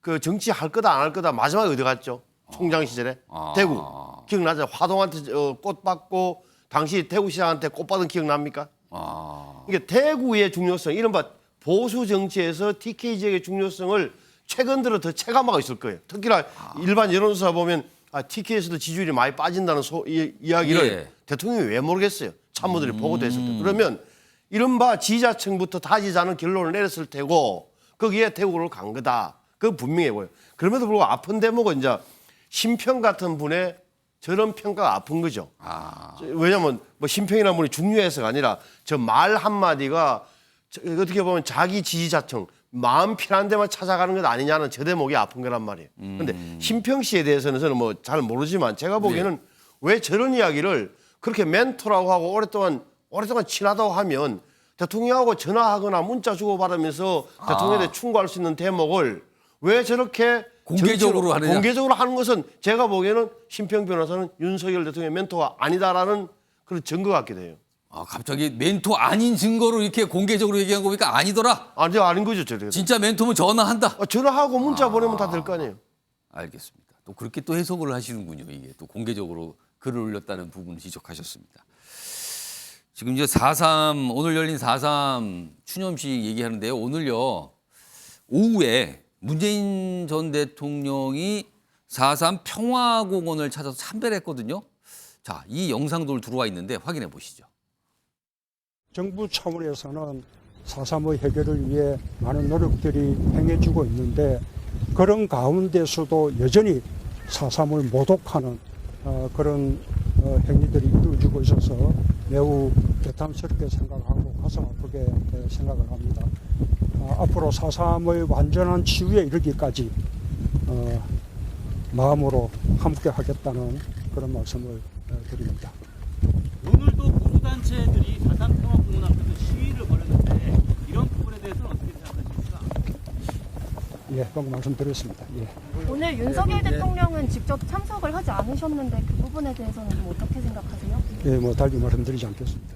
그 정치할 거다 안 할 거다 마지막에 어디 갔죠? 총장 시절에 대구 기억나죠? 화동한테 꽃 받고 당시 대구시장한테 꽃 받은 기억납니까? 그러니까 대구의 중요성, 이른바 보수 정치에서 TK 지역의 중요성을 최근 들어 더 체감하고 있을 거예요. 특히나 일반 여론조사 보면 TK에서도 지지율이 많이 빠진다는 이야기를 예. 대통령이 왜 모르겠어요. 참모들이 보고됐을 때. 그러면 이른바 지지자층부터 다지자는 결론을 내렸을 테고 거기에 대구를 간 거다. 그건 분명해 보여요. 그럼에도 불구하고 아픈 대목은 이제 심평 같은 분의 저런 평가가 아픈 거죠. 왜냐하면 뭐 심평이라는 분이 중요해서가 아니라 저 말 한마디가 어떻게 보면 자기 지지자층 마음 편한 데만 찾아가는 것 아니냐는 저 대목이 아픈 거란 말이에요. 그런데 심평 씨에 대해서는 저는 뭐 잘 모르지만 제가 보기에는 왜 저런 이야기를 그렇게 멘토라고 하고 오랫동안 친하다고 하면 대통령하고 전화하거나 문자 주고받으면서 대통령에 충고할 수 있는 대목을 왜 저렇게 공개적으로 하느냐? 공개적으로 하는 것은 제가 보기에는 심평 변호사는 윤석열 대통령의 멘토가 아니다라는 그런 증거 같기도 해요. 갑자기 멘토 아닌 증거로 이렇게 공개적으로 얘기한 거니까 아니더라? 아닌 거죠. 저래도. 진짜 멘토면 전화한다? 전화하고 문자 보내면 다 될 거 아니에요. 알겠습니다. 또 그렇게 또 해석을 하시는군요. 이게 또 공개적으로 글을 올렸다는 부분을 지적하셨습니다. 지금 이제 4.3 오늘 열린 4.3 추념식 얘기하는데요. 오늘요 오후에 문재인 전 대통령이 4.3 평화공원을 찾아서 참배를 했거든요. 자, 이 영상들 들어와 있는데 확인해 보시죠. 정부 차원에서는 4.3의 해결을 위해 많은 노력들이 행해지고 있는데 그런 가운데서도 여전히 4.3을 모독하는 그런 행위들이 이루어지고 있어서 매우 개탄스럽게 생각하고 가슴 아프게 생각을 합니다. 앞으로 4.3의 완전한 치유에 이르기까지 마음으로 함께 하겠다는 그런 말씀을 드립니다. 오늘도 보수단체들이 4.3 평화공원 앞에서 시위를 벌였는데 이런 부분에 대해서는 어떻게 생각하십니까? 예, 방금 말씀드렸습니다. 예. 오늘 윤석열 대통령은 직접 참석을 하지 않으셨는데 그 부분에 대해서는 좀 어떻게 생각하세요? 예, 뭐 달리 말씀드리지 않겠습니다.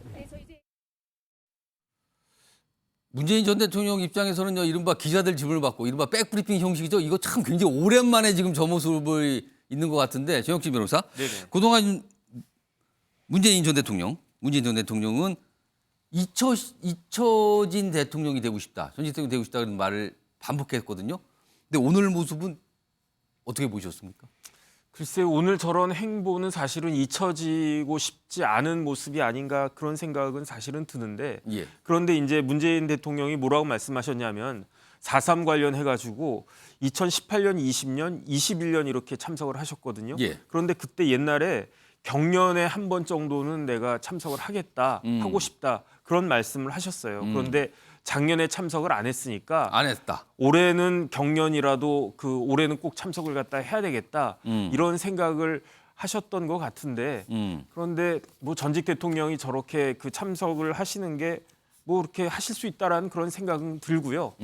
문재인 전 대통령 입장에서는요, 이른바 기자들 질문을 받고 이른바 백브리핑 형식이죠. 이거 참 굉장히 오랜만에 지금 저 모습을 있는 것 같은데, 정혁진 변호사. 네네. 그동안 문재인 전 대통령은 잊혀진 대통령이 되고 싶다, 전직 대통령이 되고 싶다는 말을 반복했거든요. 근데 오늘 모습은 어떻게 보셨습니까? 글쎄 오늘 저런 행보는 사실은 잊혀지고 싶지 않은 모습이 아닌가 그런 생각은 사실은 드는데 예. 그런데 이제 문재인 대통령이 뭐라고 말씀하셨냐면 4.3 관련해가지고 2018년, 20년, 21년 이렇게 참석을 하셨거든요. 예. 그런데 그때 옛날에 경년에 한 번 정도는 내가 참석을 하겠다, 하고 싶다 그런 말씀을 하셨어요. 그런데 작년에 참석을 안 했으니까 안 했다. 올해는 경년이라도 올해는 꼭 참석을 갖다 해야 되겠다 이런 생각을 하셨던 것 같은데 그런데 뭐 전직 대통령이 저렇게 그 참석을 하시는 게 뭐 그렇게 하실 수 있다라는 그런 생각은 들고요.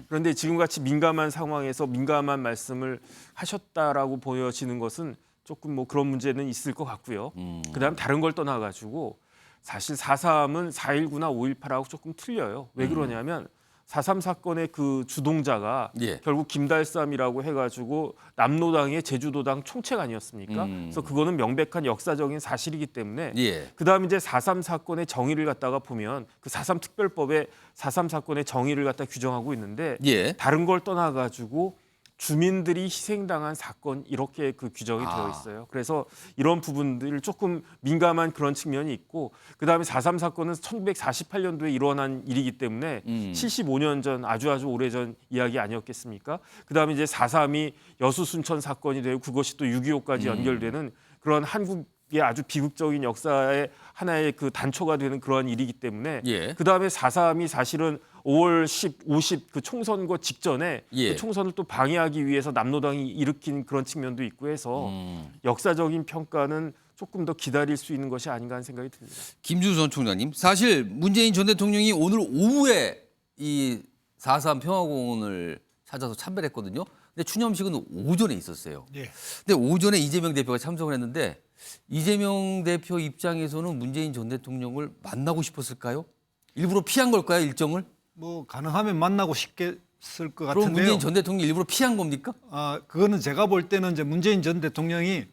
그런데 지금같이 민감한 상황에서 민감한 말씀을 하셨다라고 보여지는 것은 조금 뭐 그런 문제는 있을 것 같고요. 그다음 다른 걸 떠나가지고 사실 4.3은 4.19나 5.18하고 조금 틀려요. 왜 그러냐면 4.3 사건의 그 주동자가 예. 결국 김달삼이라고 해가지고 남로당의 제주도당 총책 아니었습니까? 그래서 그거는 명백한 역사적인 사실이기 때문에 예. 그다음 이제 4.3 사건의 정의를 갖다가 보면 그 4.3 특별법에 4.3 사건의 정의를 갖다 규정하고 있는데 예. 다른 걸 떠나가지고 주민들이 희생당한 사건 이렇게 그 규정이 되어 있어요. 그래서 이런 부분들 조금 민감한 그런 측면이 있고 그다음에 4.3 사건은 1948년도에 일어난 일이기 때문에 75년 전 아주 오래전 이야기 아니었겠습니까? 그다음에 이제 4.3이 여수 순천 사건이 되고 그것이 또 6.25까지 연결되는 그런 한국의 아주 비극적인 역사의 하나의 그 단초가 되는 그러한 일이기 때문에 예. 그다음에 4.3이 사실은 5월 50 그 총선거 직전에 예. 그 총선을 또 방해하기 위해서 남로당이 일으킨 그런 측면도 있고 해서 역사적인 평가는 조금 더 기다릴 수 있는 것이 아닌가 하는 생각이 듭니다. 김준수 전 총장님, 사실 문재인 전 대통령이 오늘 오후에 이 4.3 평화공원을 찾아서 참배했거든요. 근데 추념식은 오전에 있었어요. 예. 근데 오전에 이재명 대표가 참석을 했는데 이재명 대표 입장에서는 문재인 전 대통령을 만나고 싶었을까요? 일부러 피한 걸까요, 일정을? 뭐 가능하면 만나고 싶겠을 것 그럼 같은데요. 문재인 전 대통령이 일부러 피한 겁니까? 그거는 제가 볼 때는 이제 문재인 전 대통령이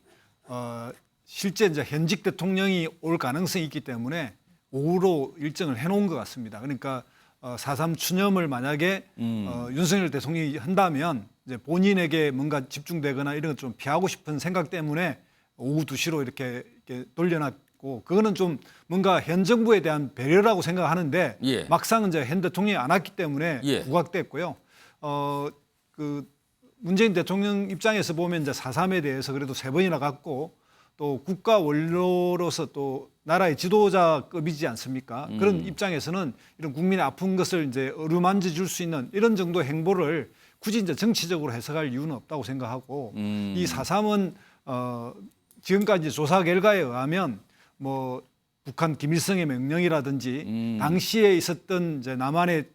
실제 이제 현직 대통령이 올 가능성이 있기 때문에 오후로 일정을 해놓은 것 같습니다. 그러니까 4.3 추념을 만약에 윤석열 대통령이 한다면 이제 본인에게 뭔가 집중되거나 이런 것 좀 피하고 싶은 생각 때문에 오후 2시로 이렇게 돌려놨고 그거는 좀 뭔가 현 정부에 대한 배려라고 생각하는데 예. 막상 이제 현 대통령이 안 왔기 때문에 예. 부각됐고요. 그 문재인 대통령 입장에서 보면 이제 4.3에 대해서 그래도 3번이나 갔고 또 국가 원로로서 또 나라의 지도자급이지 않습니까? 그런 입장에서는 이런 국민의 아픈 것을 이제 어루만져 줄 수 있는 이런 정도의 행보를 굳이 이제 정치적으로 해석할 이유는 없다고 생각하고 이 4.3은 지금까지 조사 결과에 의하면 뭐 북한 김일성의 명령이라든지 당시에 있었던 이제 남한의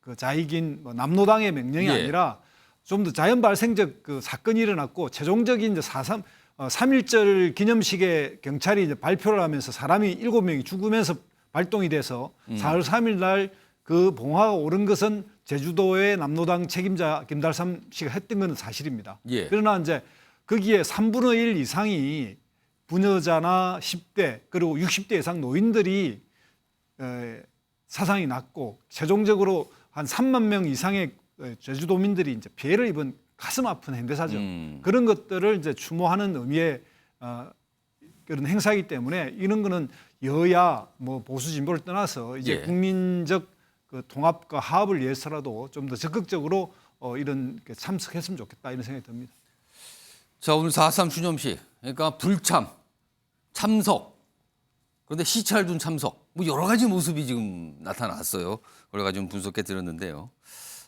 그 자익인 뭐 남로당의 명령이 예. 아니라 좀 더 자연 발생적 그 사건이 일어났고 최종적인 이제 3.1절 기념식에 경찰이 이제 발표를 하면서 사람이 7명이 죽으면서 발동이 돼서 4월 3일 날 그 봉화가 오른 것은 제주도의 남로당 책임자 김달삼 씨가 했던 건 사실입니다. 예. 그러나 이제 거기에 3분의 1 이상이 부녀자나 10대 그리고 60대 이상 노인들이 사상이 났고 최종적으로 한 3만 명 이상의 제주도민들이 이제 피해를 입은 가슴 아픈 현대사죠. 그런 것들을 이제 추모하는 의미의 그런 행사이기 때문에 이런 거는 여야 뭐 보수 진보를 떠나서 이제 예. 국민적 그 통합과 화합을 위해서라도 좀 더 적극적으로 이런 참석했으면 좋겠다 이런 생각이 듭니다. 자, 오늘 4.3 추념식, 그러니까 불참, 참석, 그런데 시찰 둔 참석, 뭐 여러 가지 모습이 지금 나타났어요. 여러 가지 좀 분석해 드렸는데요.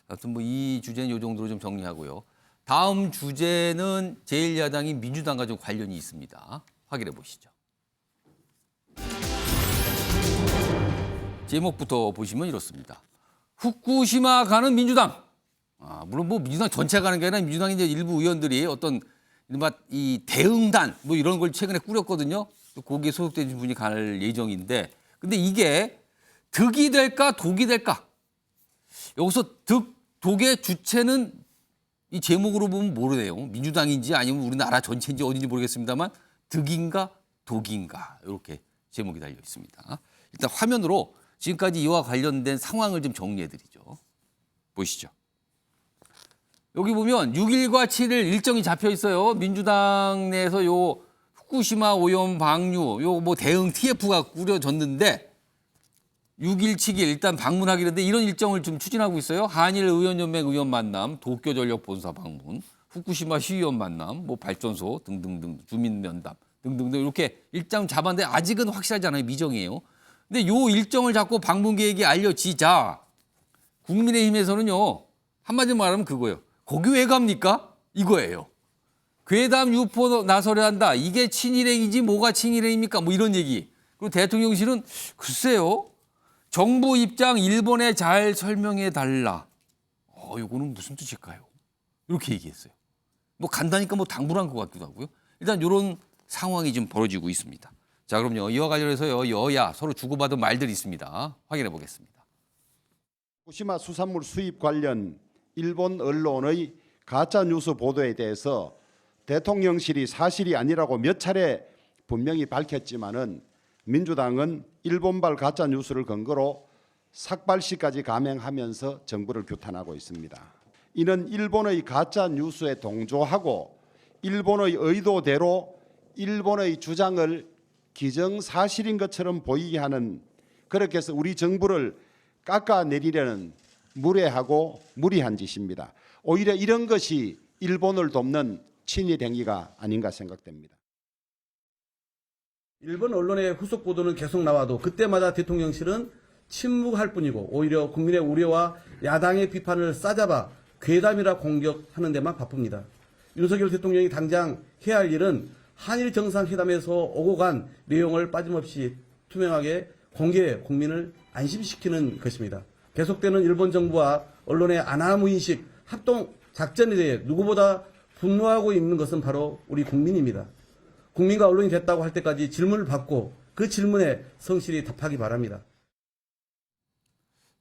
하여튼 뭐 이 주제는 이 정도로 좀 정리하고요. 다음 주제는 제1야당인 민주당과 좀 관련이 있습니다. 확인해 보시죠. 제목부터 보시면 이렇습니다. 후쿠시마 가는 민주당, 물론 뭐 민주당 전체가 가는 게 아니라 민주당 이제 일부 의원들이 어떤 이 대응단 뭐 이런 걸 최근에 꾸렸거든요. 또 거기에 소속된 분이 갈 예정인데, 근데 이게 득이 될까 독이 될까? 여기서 독의 주체는 이 제목으로 보면 모르네요. 민주당인지 아니면 우리나라 전체인지 어딘지 모르겠습니다만 득인가 독인가 이렇게 제목이 달려 있습니다. 일단 화면으로 지금까지 이와 관련된 상황을 좀 정리해드리죠. 보시죠. 여기 보면 6일과 7일 일정이 잡혀 있어요. 민주당 내에서 요 후쿠시마 오염 방류 요 뭐 대응 TF가 꾸려졌는데 6일, 7일 일단 방문하기로 했는데 이런 일정을 좀 추진하고 있어요. 한일 의원연맹 의원 만남, 도쿄전력 본사 방문, 후쿠시마 시의원 만남, 뭐 발전소 등등등 주민 면담 등등등 이렇게 일정 잡았는데 아직은 확실하지 않아요. 미정이에요. 근데 요 일정을 잡고 방문 계획이 알려지자 국민의힘에서는요. 한마디로 말하면 그거예요. 거기 왜 갑니까? 이거예요. 괴담 유포 나서려 한다. 이게 친일행이지 뭐가 친일행입니까? 뭐 이런 얘기. 그리고 대통령실은 글쎄요. 정부 입장 일본에 잘 설명해 달라. 이거는 무슨 뜻일까요? 이렇게 얘기했어요. 뭐 간다니까 뭐 당부한 것 같기도 하고요. 일단 이런 상황이 지금 벌어지고 있습니다. 자, 그럼요. 이와 관련해서요. 여야 서로 주고받은 말들이 있습니다. 확인해 보겠습니다. 후쿠시마 수산물 수입 관련 일본 언론의 가짜 뉴스 보도에 대해서 대통령실이 사실이 아니라고 몇 차례 분명히 밝혔지만은 민주당은 일본발 가짜 뉴스를 근거로 삭발시까지 감행하면서 정부를 규탄하고 있습니다. 이는 일본의 가짜 뉴스에 동조하고 일본의 의도대로 일본의 주장을 기정사실인 것처럼 보이게 하는, 그렇게 해서 우리 정부를 깎아내리려는 무례하고 무리한 짓입니다. 오히려 이런 것이 일본을 돕는 친일 행위가 아닌가 생각됩니다. 일본 언론의 후속 보도는 계속 나와도 그때마다 대통령실은 침묵할 뿐이고 오히려 국민의 우려와 야당의 비판을 싸잡아 괴담이라 공격하는 데만 바쁩니다. 윤석열 대통령이 당장 해야 할 일은 한일 정상회담에서 오고 간 내용을 빠짐없이 투명하게 공개해 국민을 안심시키는 것입니다. 계속되는 일본 정부와 언론의 아나무인식 합동 작전에 대해 누구보다 분노하고 있는 것은 바로 우리 국민입니다. 국민과 언론이 됐다고 할 때까지 질문을 받고 그 질문에 성실히 답하기 바랍니다.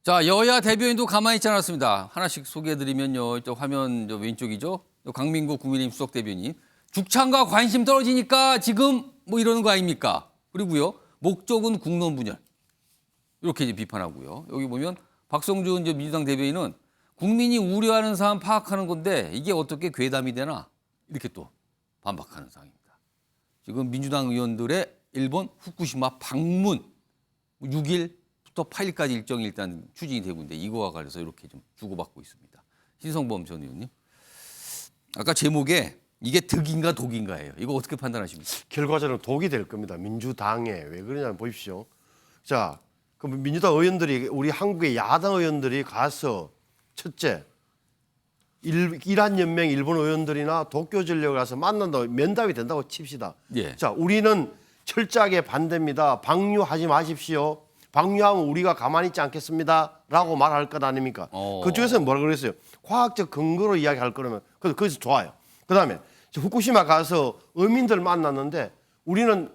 자, 여야 대변인도 가만히 있지 않았습니다. 하나씩 소개해드리면요. 또 화면 왼쪽이죠. 강민구 국민의힘 수석 대변인. 죽창과 관심 떨어지니까 지금 뭐 이러는 거 아닙니까? 그리고요. 목적은 국론 분열. 이렇게 이제 비판하고요. 여기 보면 박성준 민주당 대변인은 국민이 우려하는 사안 파악하는 건데 이게 어떻게 괴담이 되나? 이렇게 또 반박하는 상황입니다. 지금 민주당 의원들의 일본 후쿠시마 방문 6일부터 8일까지 일정이 일단 추진이 되고 있는데 이거와 관련해서 이렇게 좀 주고받고 있습니다. 신성범 전 의원님. 아까 제목에 이게 득인가 독인가예요. 이거 어떻게 판단하십니까? 결과적으로 독이 될 겁니다. 민주당에. 왜 그러냐면 보십시오. 자, 그 민주당 의원들이, 우리 한국의 야당 의원들이 가서 첫째, 이란연맹 일본 의원들이나 도쿄전력을 가서 만난다고 면담이 된다고 칩시다. 예. 자, 우리는 철저하게 반대입니다. 방류하지 마십시오. 방류하면 우리가 가만히 있지 않겠습니다. 라고 말할 것 아닙니까? 그쪽에서는 뭐라 그랬어요? 과학적 근거로 이야기할 거라면 그래서 좋아요. 그다음에 후쿠시마 가서 어민들 만났는데 우리는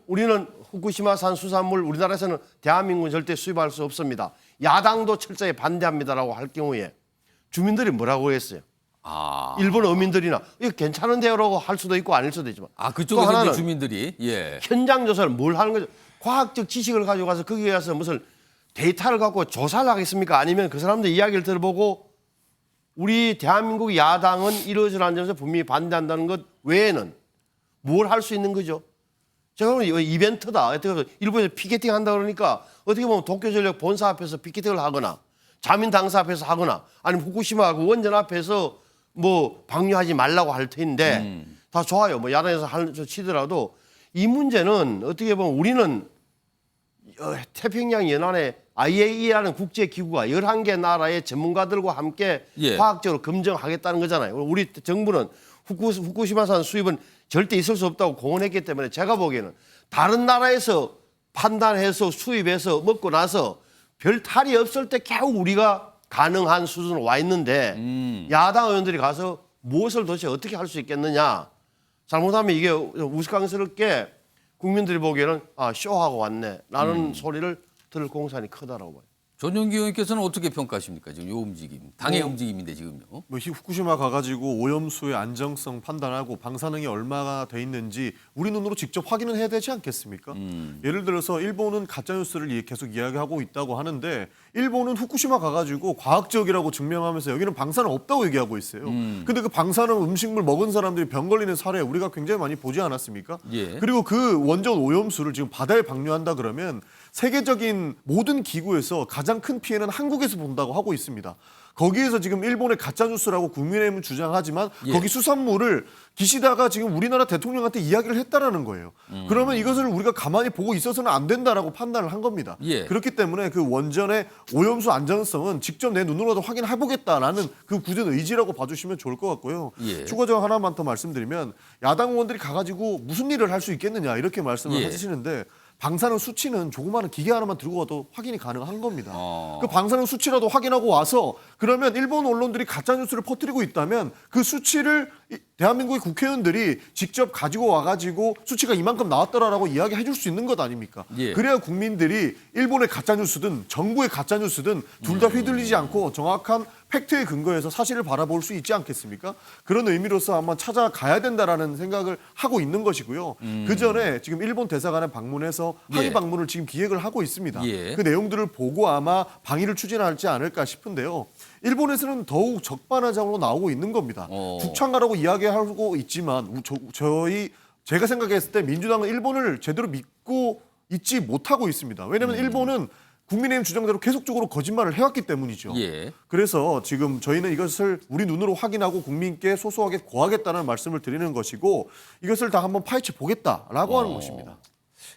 후쿠시마산 수산물 우리나라에서는 대한민국은 절대 수입할 수 없습니다. 야당도 철저히 반대합니다라고 할 경우에 주민들이 뭐라고 했어요? 일본 어민들이나 이거 괜찮은데요라고 할 수도 있고 아닐 수도 있지만 그쪽에서 이제 주민들이 현장 조사를 뭘 하는 거죠? 과학적 지식을 가지고 가서 거기에 가서 무슨 데이터를 갖고 조사를 하겠습니까? 아니면 그 사람들 이야기를 들어보고 우리 대한민국 야당은 이러저러한 점에서 분명히 반대한다는 것 외에는 뭘 할 수 있는 거죠? 제가 보면 이벤트다. 일본에서 피켓팅 한다 그러니까 어떻게 보면 도쿄전력 본사 앞에서 피켓팅을 하거나 자민 당사 앞에서 하거나 아니면 후쿠시마 그 원전 앞에서 뭐 방류하지 말라고 할 텐데 다 좋아요. 뭐 야당에서 치더라도 이 문제는 어떻게 보면 우리는 태평양 연안에 IAEA라는 국제기구가 11개 나라의 전문가들과 함께 과학적으로 검증하겠다는 거잖아요. 우리 정부는 후쿠시마산 수입은 절대 있을 수 없다고 공언했기 때문에 제가 보기에는 다른 나라에서 판단해서 수입해서 먹고 나서 별 탈이 없을 때 겨우 우리가 가능한 수준으로 와 있는데 야당 의원들이 가서 무엇을 도대체 어떻게 할 수 있겠느냐. 잘못하면 이게 우스꽝스럽게 국민들이 보기에는 쇼하고 왔네라는 소리를 들을 공산이 크다라고 봐요. 전용기 의원께서는 어떻게 평가하십니까? 지금 이 움직임, 당의 움직임인데 지금요. 뭐 후쿠시마 가가지고 오염수의 안정성 판단하고 방사능이 얼마가 돼 있는지 우리 눈으로 직접 확인은 해야 되지 않겠습니까? 예를 들어서 일본은 가짜뉴스를 계속 이야기하고 있다고 하는데 일본은 후쿠시마 가가지고 과학적이라고 증명하면서 여기는 방사능 없다고 얘기하고 있어요. 근데 그 방사능 음식물 먹은 사람들이 병 걸리는 사례 우리가 굉장히 많이 보지 않았습니까? 예. 그리고 그 원전 오염수를 지금 바다에 방류한다 그러면 세계적인 모든 기구에서 가장 큰 피해는 한국에서 본다고 하고 있습니다. 거기에서 지금 일본의 가짜뉴스라고 국민의힘은 주장하지만 예. 거기 수산물을 기시다가 지금 우리나라 대통령한테 이야기를 했다라는 거예요. 그러면 이것을 우리가 가만히 보고 있어서는 안 된다라고 판단을 한 겁니다. 예. 그렇기 때문에 그 원전의 오염수 안전성은 직접 내 눈으로도 확인해보겠다라는 그 굳은 의지라고 봐주시면 좋을 것 같고요. 예. 추가적으로 하나만 더 말씀드리면 야당 의원들이 가가지고 무슨 일을 할 수 있겠느냐 이렇게 말씀을 예. 해주시는데 방사능 수치는 조그마한 기계 하나만 들고 와도 확인이 가능한 겁니다. 어. 그 방사능 수치라도 확인하고 와서 그러면 일본 언론들이 가짜뉴스를 퍼뜨리고 있다면 그 수치를 대한민국의 국회의원들이 직접 가지고 와가지고 수치가 이만큼 나왔더라라고 이야기해 줄 수 있는 것 아닙니까? 예. 그래야 국민들이 일본의 가짜뉴스든 정부의 가짜뉴스든 둘 다 휘둘리지 않고 정확한 팩트에 근거해서 사실을 바라볼 수 있지 않겠습니까? 그런 의미로서 한번 찾아가야 된다라는 생각을 하고 있는 것이고요. 그 전에 지금 일본 대사관에 방문해서 항의 예. 방문을 지금 기획을 하고 있습니다. 예. 그 내용들을 보고 아마 방위를 추진하지 않을까 싶은데요. 일본에서는 더욱 적반하장으로 나오고 있는 겁니다. 북창가라고 이야기하고 있지만 제가 생각했을 때 민주당은 일본을 제대로 믿고 있지 못하고 있습니다. 왜냐하면 일본은 국민의힘 주장대로 계속적으로 거짓말을 해왔기 때문이죠. 예. 그래서 지금 저희는 이것을 우리 눈으로 확인하고 국민께 소소하게 고하겠다는 말씀을 드리는 것이고 이것을 다 한번 파헤쳐 보겠다라고 하는 것입니다.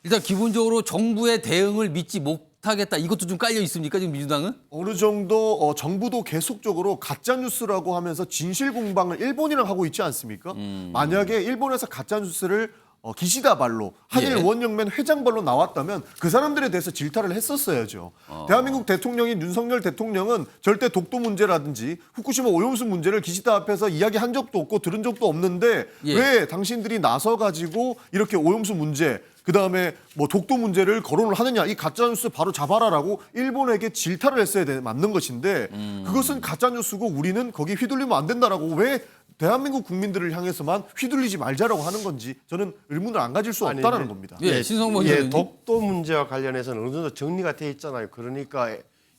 일단 기본적으로 정부의 대응을 믿지 못하겠다. 이것도 좀 깔려 있습니까? 지금 민주당은? 어느 정도 정부도 계속적으로 가짜뉴스라고 하면서 진실 공방을 일본이랑 하고 있지 않습니까? 만약에 일본에서 가짜뉴스를 기시다 발로 한일 예. 원영맨 회장 발로 나왔다면 그 사람들에 대해서 질타를 했었어야죠. 대한민국 대통령인 윤석열 대통령은 절대 독도 문제라든지 후쿠시마 오염수 문제를 기시다 앞에서 이야기한 적도 없고 들은 적도 없는데 예. 왜 당신들이 나서가지고 이렇게 오염수 문제 그다음에 뭐 독도 문제를 거론을 하느냐 이 가짜뉴스 바로 잡아라라고 일본에게 질타를 했어야 맞는 것인데 그것은 가짜뉴스고 우리는 거기 휘둘리면 안 된다라고 왜 대한민국 국민들을 향해서만 휘둘리지 말자라고 하는 건지 저는 의문을 안 가질 수 없다는 겁니다. 예, 신성모 의원님. 독도 문제와 관련해서는 어느 정도 정리가 돼 있잖아요. 그러니까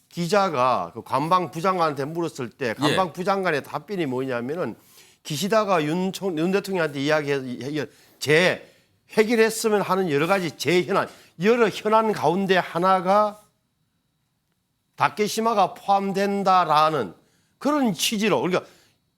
기자가 그 관방 부장관한테 물었을 때 관방 부장관의 답변이 뭐냐면은 기시다가 윤 대통령한테 이야기해서 해결했으면 하는 여러 가지 여러 현안 가운데 하나가 다케시마가 포함된다라는 그런 취지로 그러니까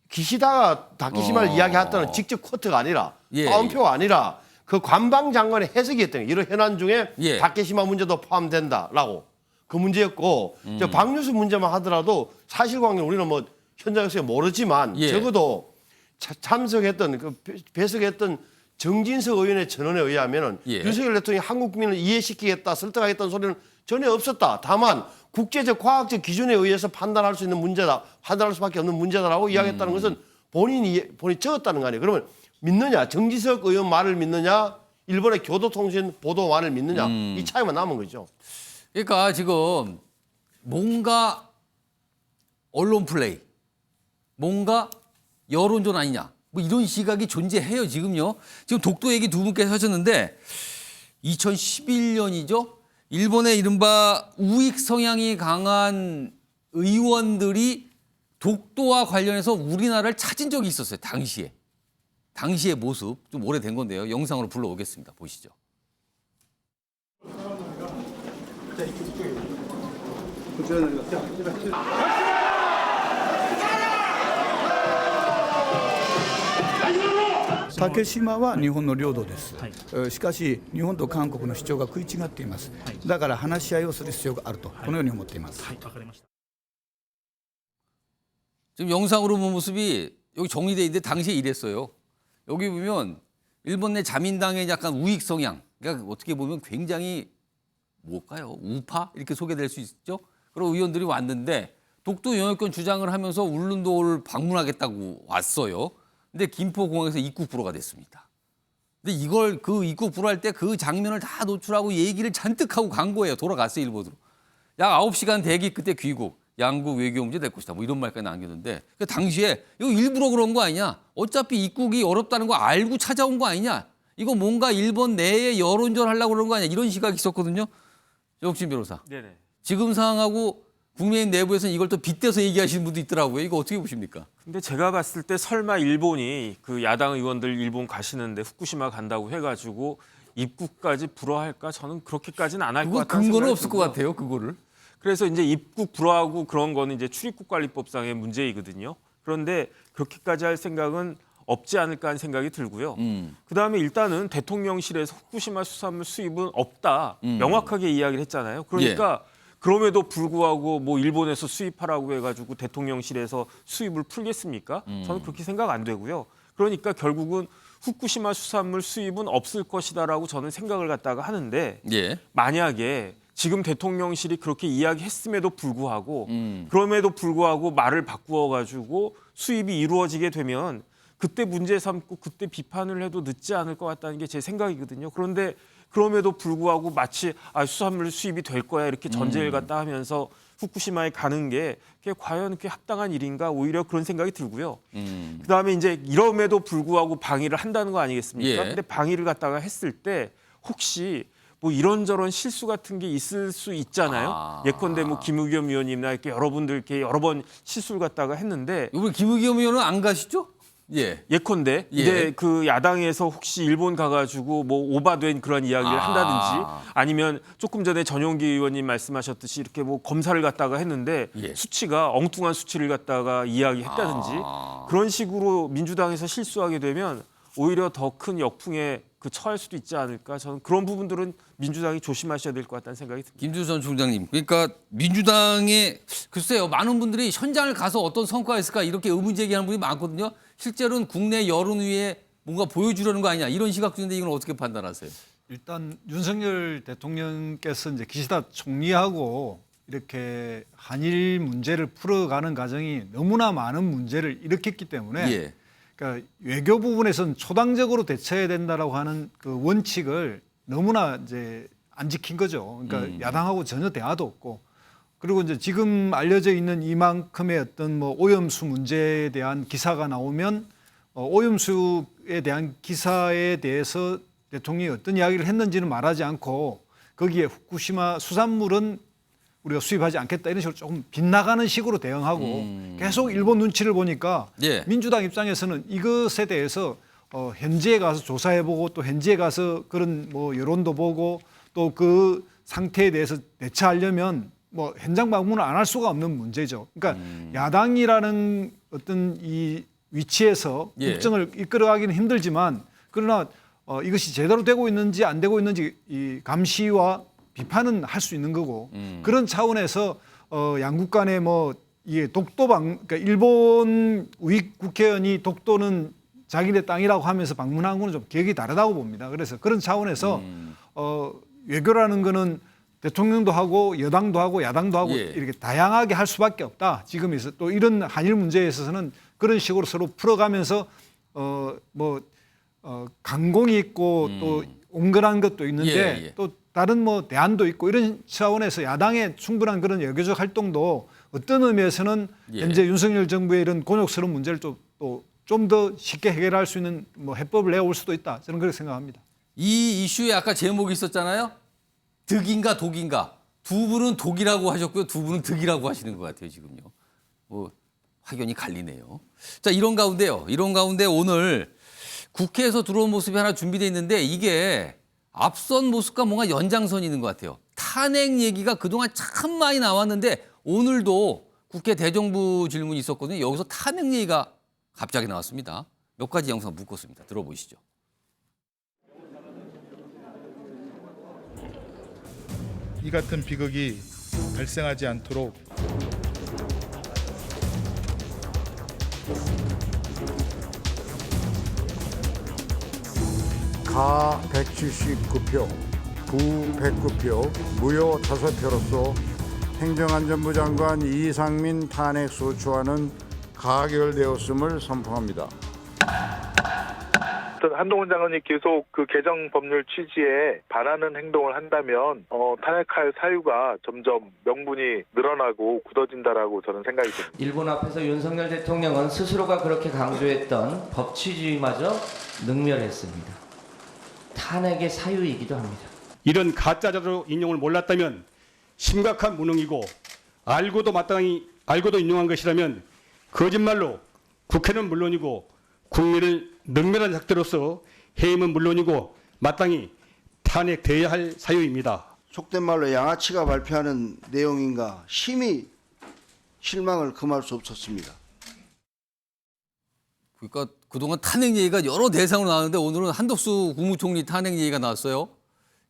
기시다가 다케시마를 이야기했다는 직접 쿼트가 아니라 다운표가 아니라 그 관방 장관의 해석이었던 거예요. 이런 현안 중에 다케시마 문제도 포함된다라고 그 문제였고 방류수 문제만 하더라도 사실관계 우리는 뭐 현장에서 모르지만 적어도 참석했던 그 배석했던 정진석 의원의 전언에 의하면은 윤석열 대통령이 한국 국민을 이해시키겠다, 설득하겠다는 소리는 전혀 없었다. 다만 국제적 과학적 기준에 의해서 판단할 수 있는 문제다, 판단할 수밖에 없는 문제다라고 이야기했다는 것은 본인이 적었다는 거 아니에요. 그러면 믿느냐, 정진석 의원 말을 믿느냐, 일본의 교도통신 보도만을 믿느냐 이 차이만 남은 거죠. 그러니까 지금 뭔가 언론 플레이, 뭔가 여론전 아니냐. 뭐 이런 시각이 존재해요, 지금요. 지금 독도 얘기 두 분께서 하셨는데 2011년이죠. 일본의 이른바 우익 성향이 강한 의원들이 독도와 관련해서 우리나라를 찾은 적이 있었어요, 당시에. 당시의 모습, 좀 오래된 건데요. 영상으로 불러오겠습니다. 보시죠.竹島は日本の領土です、しかし日本と韓国の主張が食い違っています、だから話し合いをする必要があると、このように思っています。지금 영상으로 본 모습이 여기 정리돼 있는데 당시에 이랬어요. 여기 보면 일본 내 자민당의 약간 우익 성향, 그러니까 어떻게 보면 굉장히 뭘까요? 우파 이렇게 소개될 수 있죠. 그런 의원들이 왔는데 독도 영유권 주장을 하면서 울릉도를 방문하겠다고 왔어요. 근데 김포공항에서 입국 불허가 됐습니다. 근데 이걸 그 입국 불허할 때 그 장면을 다 노출하고 얘기를 잔뜩 하고 간 거예요. 돌아갔어요, 일본으로. 약 9시간 대기 끝에 귀국. 양국 외교 문제 될 것이다. 뭐 이런 말까지 남겼는데 그 당시에 이거 일부러 그런 거 아니냐? 어차피 입국이 어렵다는 거 알고 찾아온 거 아니냐? 이거 뭔가 일본 내에 여론전 하려고 그런 거 아니냐? 이런 시각이 있었거든요. 조혁진 변호사. 네네. 지금 상황하고 국민의힘 내부에서는 이걸 또 빗대서 얘기하시는 분도 있더라고요. 이거 어떻게 보십니까? 근데 제가 봤을 때 설마 일본이 그 야당 의원들 일본 가시는데 후쿠시마 간다고 해가지고 입국까지 불허할까? 저는 그렇게까지는 안 할 것 그거 같아요. 근거는 없을 것 같아요. 그거를. 그래서 이제 입국 불허하고 그런 거는 이제 출입국관리법상의 문제이거든요. 그런데 그렇게까지 할 생각은 없지 않을까 하는 생각이 들고요. 그다음에 일단은 대통령실에서 후쿠시마 수산물 수입은 없다. 명확하게 이야기를 했잖아요. 그러니까 그럼에도 불구하고 뭐 일본에서 수입하라고 해가지고 대통령실에서 수입을 풀겠습니까? 저는 그렇게 생각 안 되고요. 그러니까 결국은 후쿠시마 수산물 수입은 없을 것이다라고 저는 생각을 갖다가 하는데 만약에 지금 대통령실이 그렇게 이야기했음에도 불구하고 그럼에도 불구하고 말을 바꾸어 가지고 수입이 이루어지게 되면 그때 문제 삼고 그때 비판을 해도 늦지 않을 것 같다는 게 제 생각이거든요. 그런데 그럼에도 불구하고 마치 수산물 수입이 될 거야 이렇게 전제를 갖다 하면서 후쿠시마에 가는 게 그게 과연 그게 합당한 일인가 오히려 그런 생각이 들고요. 그다음에 이제 이럼에도 불구하고 방위를 한다는 거 아니겠습니까? 근데 방위를 갖다가 했을 때 혹시 뭐 이런저런 실수 같은 게 있을 수 있잖아요. 예컨대 뭐 김의겸 의원님이나 이렇게 여러분들 이렇게 여러 번 실수를 갖다가 했는데 우리 김의겸 의원은 안 가시죠? 예컨대 이제 그 야당에서 혹시 일본 가가지고 뭐 오바된 그런 이야기를 한다든지 아니면 조금 전에 전용기 의원님 말씀하셨듯이 이렇게 뭐 검사를 갖다가 했는데 수치가 엉뚱한 수치를 갖다가 이야기했다든지 그런 식으로 민주당에서 실수하게 되면 오히려 더 큰 역풍에 처할 수도 있지 않을까. 저는 그런 부분들은 민주당이 조심하셔야 될 것 같다는 생각이 듭니다. 김준수 전 총장님, 그러니까 민주당의 글쎄요, 많은 분들이 현장을 가서 어떤 성과가 있을까 이렇게 의문 제기하는 분이 많거든요. 실제로는 국내 여론 위에 뭔가 보여주려는 거 아니냐 이런 시각도 있는데 이건 어떻게 판단하세요? 일단 윤석열 대통령께서 이제 기시다 총리하고 이렇게 한일 문제를 풀어가는 과정이 너무나 많은 문제를 일으켰기 때문에 그러니까 외교 부분에서는 초당적으로 대처해야 된다라고 하는 그 원칙을 너무나 이제 안 지킨 거죠. 그러니까 야당하고 전혀 대화도 없고 그리고 이제 지금 알려져 있는 이만큼의 어떤 뭐 오염수 문제에 대한 기사가 나오면 오염수에 대한 기사에 대해서 대통령이 어떤 이야기를 했는지는 말하지 않고 거기에 후쿠시마 수산물은 우리가 수입하지 않겠다 이런 식으로 조금 빗나가는 식으로 대응하고 계속 일본 눈치를 보니까 민주당 입장에서는 이것에 대해서 현지에 가서 조사해보고 또 현지에 가서 그런 뭐 여론도 보고 또 그 상태에 대해서 대처하려면 뭐 현장 방문을 안 할 수가 없는 문제죠. 그러니까 야당이라는 어떤 이 위치에서 국정을 이끌어가기는 힘들지만 그러나 이것이 제대로 되고 있는지 안 되고 있는지 이 감시와 비판은 할 수 있는 거고 그런 차원에서 양국 간에 뭐 이게 독도방 그러니까 일본 우익 국회의원이 독도는 자기네 땅이라고 하면서 방문한 거는 좀 기억이 다르다고 봅니다. 그래서 그런 차원에서 외교라는 거는 대통령도 하고 여당도 하고 야당도 하고 이렇게 다양하게 할 수밖에 없다. 지금에서 또 이런 한일 문제에 있어서는 그런 식으로 서로 풀어가면서 강공이 있고 또 온건한 것도 있는데 또 다른 뭐 대안도 있고 이런 차원에서 야당의 충분한 그런 외교적 활동도 어떤 의미에서는 현재 윤석열 정부의 이런 곤욕스러운 문제를 또 좀 더 쉽게 해결할 수 있는 뭐 해법을 내올 수도 있다. 저는 그렇게 생각합니다. 이 이슈에 아까 제목이 있었잖아요. 득인가 독인가. 두 분은 독이라고 하셨고요. 두 분은 득이라고 하시는 것 같아요. 지금요. 뭐 확연히 갈리네요. 자, 이런 가운데 오늘 국회에서 들어온 모습이 하나 준비되어 있는데 이게 앞선 모습과 뭔가 연장선이 있는 것 같아요. 탄핵 얘기가 그동안 참 많이 나왔는데 오늘도 국회 대정부 질문이 있었거든요. 여기서 탄핵 얘기가 갑자기 나왔습니다. 몇 가지 영상 묶었습니다. 들어보시죠. 이 같은 비극이 발생하지 않도록 가 179표, 부 109표, 무효 5표로서 행정안전부 장관 이상민 탄핵 소추안은 가결되었음을 선포합니다. 한동훈 장관이 계속 그 개정 법률 취지에 반하는 행동을 한다면 탄핵할 사유가 점점 명분이 늘어나고 굳어진다라고 저는 생각이 듭니다. 일본 앞에서 윤석열 대통령은 스스로가 그렇게 강조했던 법 취지마저 능멸했습니다. 탄핵의 사유이기도 합니다. 이런 가짜자료 인용을 몰랐다면 심각한 무능이고 알고도 인용한 것이라면 거짓말로 국회는 물론이고 국민을 능멸한 작태로서 해임은 물론이고 마땅히 탄핵돼야 할 사유입니다. 속된 말로 양아치가 발표하는 내용인가 심히 실망을 금할 수 없었습니다. 그러니까 그동안 탄핵 얘기가 여러 대상으로 나왔는데 오늘은 한덕수 국무총리 탄핵 얘기가 나왔어요.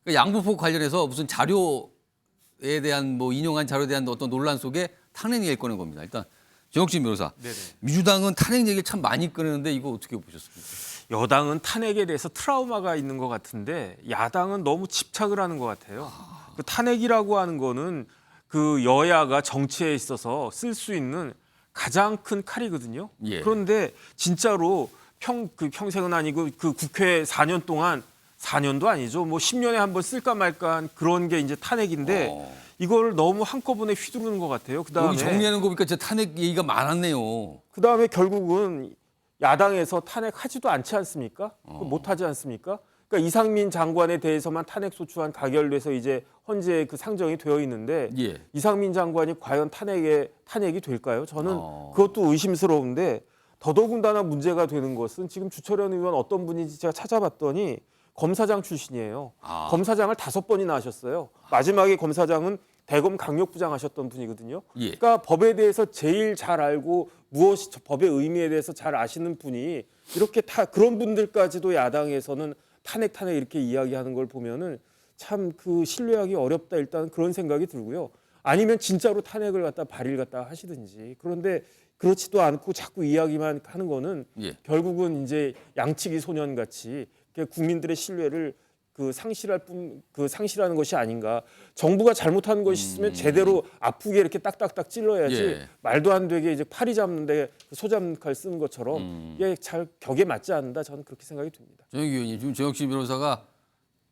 그러니까 양부폭 관련해서 무슨 자료에 대한 뭐 인용한 자료에 대한 어떤 논란 속에 탄핵 얘기를 꺼낸 겁니다. 일단 정혁진 변호사, 네네. 민주당은 탄핵 얘기를 참 많이 꺼내는데 이거 어떻게 보셨습니까? 여당은 탄핵에 대해서 트라우마가 있는 것 같은데 야당은 너무 집착을 하는 것 같아요. 그 탄핵이라고 하는 거는 그 여야가 정치에 있어서 쓸 수 있는 가장 큰 칼이거든요. 예. 그런데 진짜로 평생은 아니고 그 국회 4년 동안 4년도 아니죠. 뭐 10년에 한 번 쓸까 말까 한 그런 게 이제 탄핵인데 이걸 너무 한꺼번에 휘두르는 것 같아요. 그다음에 여기 정리하는 거 보니까 진짜 탄핵 얘기가 많았네요. 그다음에 결국은 야당에서 탄핵하지도 않지 않습니까? 못하지 않습니까? 그러니까 이상민 장관에 대해서만 탄핵 소추안 가결돼서 이제 헌재 그 상정이 되어 있는데 예. 이상민 장관이 과연 탄핵이 될까요? 저는 그것도 의심스러운데 더더군다나 문제가 되는 것은 지금 주철현 의원 어떤 분인지 제가 찾아봤더니 검사장 출신이에요. 검사장을 5번이나 하셨어요. 마지막에 검사장은 대검 강력부장 하셨던 분이거든요. 예. 그러니까 법에 대해서 제일 잘 알고 무엇이 법의 의미에 대해서 잘 아시는 분이 이렇게 그런 분들까지도 야당에서는 탄핵 이렇게 이야기하는 걸 보면은 참 그 신뢰하기 어렵다 일단 그런 생각이 들고요. 아니면 진짜로 탄핵을 갖다 발의를 갖다 하시든지. 그런데 그렇지도 않고 자꾸 이야기만 하는 거는 예. 결국은 이제 양치기 소년같이 국민들의 신뢰를 상실하는 것이 아닌가. 정부가 잘못한 것이 있으면 제대로 아프게 이렇게 딱딱딱 찔러야지. 예. 말도 안 되게 이제 파리 잡는데 소잡칼 쓰는 것처럼 이게 잘 격에 맞지 않는다. 저는 그렇게 생각이 듭니다. 정혁 의원님, 지금 정혁진 변호사가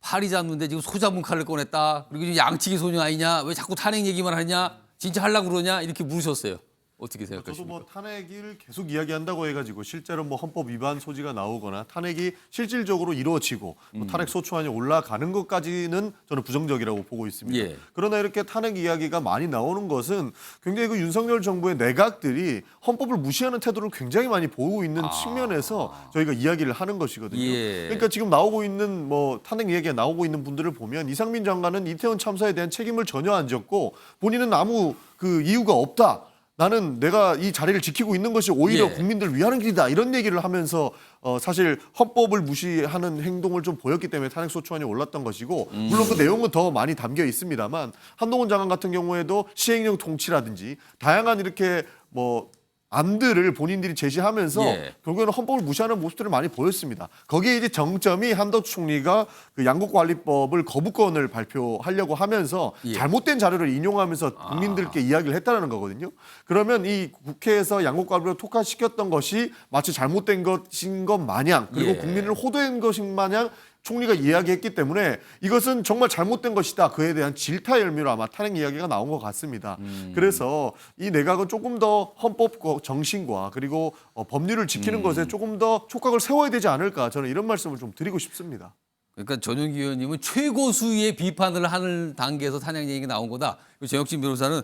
파리 잡는데 지금 소 잡은 칼을 꺼냈다. 그리고 지금 양치기 소년 아니냐? 왜 자꾸 탄핵 얘기만 하냐? 진짜 하려고 그러냐? 이렇게 물으셨어요. 어떻게 생각하십니까? 저도 뭐 탄핵을 계속 이야기한다고 해가지고 실제로 뭐 헌법 위반 소지가 나오거나 탄핵이 실질적으로 이루어지고 뭐 탄핵 소추안이 올라가는 것까지는 저는 부정적이라고 보고 있습니다. 예. 그러나 이렇게 탄핵 이야기가 많이 나오는 것은 굉장히 그 윤석열 정부의 내각들이 헌법을 무시하는 태도를 굉장히 많이 보이고 있는 측면에서 저희가 이야기를 하는 것이거든요. 예. 그러니까 지금 나오고 있는 뭐 탄핵 이야기가 나오고 있는 분들을 보면 이상민 장관은 이태원 참사에 대한 책임을 전혀 안 졌고 본인은 아무 그 이유가 없다. 나는 내가 이 자리를 지키고 있는 것이 오히려 예. 국민들을 위하는 길이다 이런 얘기를 하면서 사실 헌법을 무시하는 행동을 좀 보였기 때문에 탄핵 소추안이 올랐던 것이고 물론 그 내용은 더 많이 담겨 있습니다만 한동훈 장관 같은 경우에도 시행령 통치라든지 다양한 이렇게 뭐 안들을 본인들이 제시하면서 예. 결국에는 헌법을 무시하는 모습들을 많이 보였습니다. 거기에 이제 정점이 한덕수 총리가 그 양국관리법을 거부권을 발표하려고 하면서 예. 잘못된 자료를 인용하면서 국민들께 이야기를 했다는 거거든요. 그러면 이 국회에서 양국관리법을 통과시켰던 것이 마치 잘못된 것인 것 마냥 그리고 예. 국민을 호도한 것인 마냥 총리가 이야기했기 때문에 이것은 정말 잘못된 것이다. 그에 대한 질타의 의미로 아마 탄핵 이야기가 나온 것 같습니다. 그래서 이 내각은 조금 더 헌법 정신과 그리고 법률을 지키는 것에 조금 더 촉각을 세워야 되지 않을까 저는 이런 말씀을 좀 드리고 싶습니다. 그러니까 전용기 의원님은 최고 수위의 비판을 하는 단계에서 탄핵 얘기가 나온 거다. 정혁진 변호사는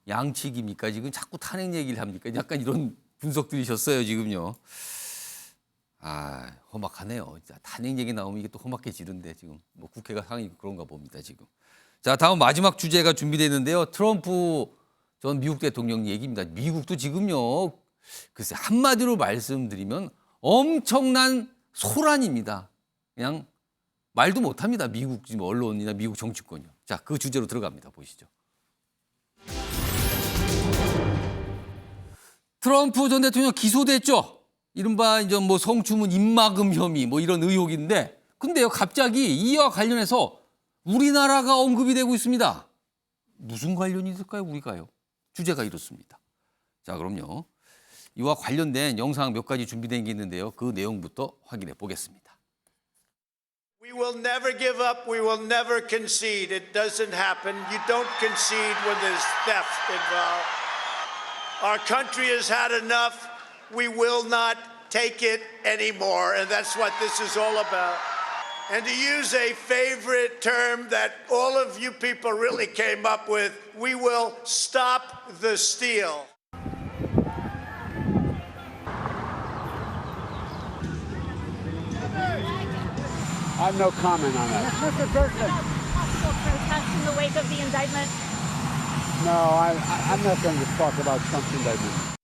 양측입니까? 지금 자꾸 탄핵 얘기를 합니까? 약간 이런 분석들이셨어요, 지금요. 험악하네요. 진짜 탄핵 얘기 나오면 이게 또 험악해지는데 지금 뭐 국회가 상황이 그런가 봅니다, 지금. 자, 다음 마지막 주제가 준비되어 있는데요. 트럼프 전 미국 대통령 얘기입니다. 미국도 지금요. 글쎄 한마디로 말씀드리면 엄청난 소란입니다. 그냥 말도 못합니다. 미국 지금 언론이나 미국 정치권이요. 자, 그 주제로 들어갑니다. 보시죠. 트럼프 전 대통령 기소됐죠. 이른바 이제 뭐 성추문 입막음 혐의 뭐 이런 의혹인데, 근데요 갑자기 이와 관련해서 우리나라가 언급이 되고 있습니다. 무슨 관련이 있을까요, 우리가요? 주제가 이렇습니다. 자, 그럼요. 이와 관련된 영상 몇 가지 준비된 게 있는데요. 그 내용부터 확인해 보겠습니다. We will never give up. We will never concede. It doesn't happen. You don't concede when there's theft involved. Our country has had enough. We will not take it anymore. And that's what this is all about. And to use a favorite term that all of you people really came up with, we will stop the steal. I have no comment on that. Mr. Kirkland. Possible protests in the wake of the indictment. No, I'm not going to talk about Trump's indictment.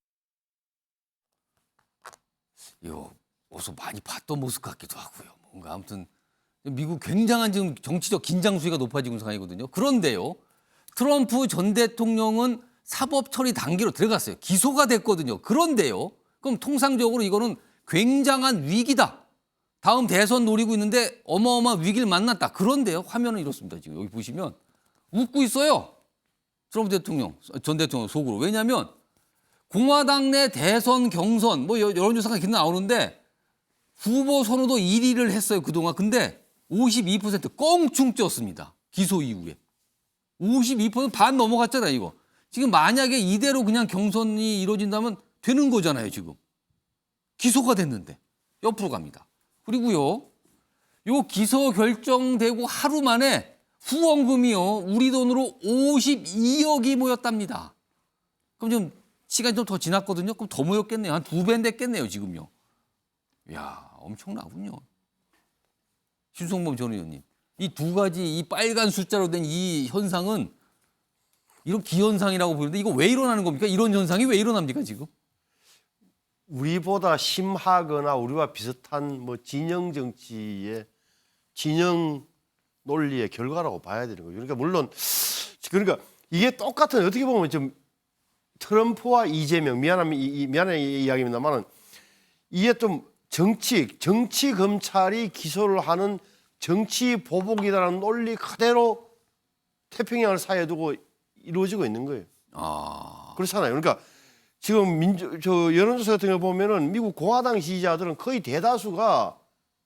이거 어디서 많이 봤던 모습 같기도 하고요. 뭔가 아무튼 미국 굉장한 지금 정치적 긴장 수위가 높아지고 있는 상황이거든요. 그런데요, 트럼프 전 대통령은 사법 처리 단계로 들어갔어요. 기소가 됐거든요. 그런데요, 그럼 통상적으로 이거는 굉장한 위기다. 다음 대선 노리고 있는데 어마어마한 위기를 만났다. 그런데요, 화면은 이렇습니다. 지금 여기 보시면 웃고 있어요. 트럼프 대통령, 전 대통령 속으로. 왜냐하면 공화당 내 대선 경선, 뭐 여론조사가 계속 나오는데 후보 선호도 1위를 했어요, 그동안. 근데 52% 껑충 뛰었습니다. 기소 이후에. 52% 반 넘어갔잖아요, 이거. 지금 만약에 이대로 그냥 경선이 이루어진다면 되는 거잖아요, 지금. 기소가 됐는데. 옆으로 갑니다. 그리고요, 요 기소 결정되고 하루 만에 후원금이요, 우리 돈으로 52억이 모였답니다. 그럼 좀 시간이 좀 더 지났거든요. 그럼 더 모였겠네요. 한 2배 됐겠네요, 지금요. 이야, 엄청나군요. 신성범 전 의원님, 이 두 가지 이 빨간 숫자로 된 이 현상은 이런 기현상이라고 부르는데 이거 왜 일어나는 겁니까? 이런 현상이 왜 일어납니까, 지금? 우리보다 심하거나 우리와 비슷한 뭐 진영 정치의 진영 논리의 결과라고 봐야 되는 거죠. 그러니까 물론 그러니까 이게 똑같은 어떻게 보면 좀 트럼프와 이재명 미안한 이야기입니다만은 이게 좀 정치 검찰이 기소를 하는 정치 보복이다라는 논리 그대로 태평양을 사이에 두고 이루어지고 있는 거예요. 그렇잖아요. 그러니까 지금 여론조사 같은 거 보면은 미국 공화당 지지자들은 거의 대다수가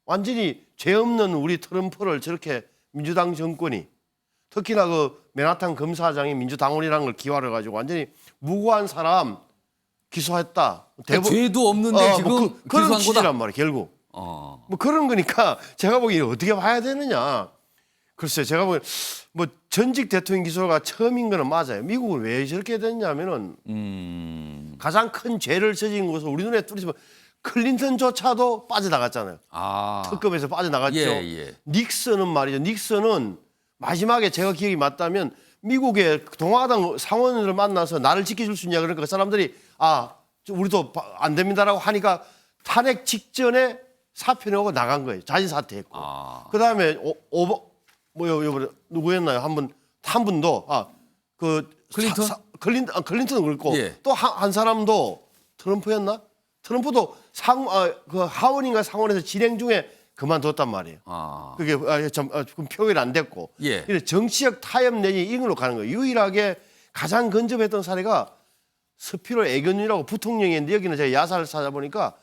완전히 죄 없는 우리 트럼프를 저렇게 민주당 정권이 특히나 그 맨하탄 검사장이 민주당원이라는 걸 기화를 가지고 완전히 무고한 사람 기소했다. 그러니까 죄도 없는데 지금 뭐 그런 기소한 취지란 거다. 말이에요, 결국. 뭐 그런 거니까 제가 보기에 어떻게 봐야 되느냐. 글쎄요, 제가 보기에 뭐 전직 대통령 기소가 처음인 거는 맞아요. 미국은 왜 저렇게 됐냐면은 가장 큰 죄를 저진 것을 우리 눈에 뚫리지만 클린턴조차도 빠져나갔잖아요. 특검에서 빠져나갔죠. 예. 닉슨은 말이죠. 닉슨은 마지막에 제가 기억이 맞다면 미국의 동아당 상원을 만나서 나를 지켜줄 수 있냐 그러니까 그 사람들이 우리도 안 됩니다라고 하니까 탄핵 직전에 사표 내고 나간 거예요. 자진 사퇴했고. 그다음에 누구였나요? 한 분도 클린턴은 그렇고 또 한 사람도 트럼프였나? 트럼프도 하원인가 상원에서 진행 중에 그만뒀단 말이에요. 그게 표결이 안 됐고. 정치적 타협 내지 이런 걸로 가는 거예요. 유일하게 가장 근접했던 사례가 스피로 애견이라고 부통령인데 여기는 제가 야사를 찾아보니까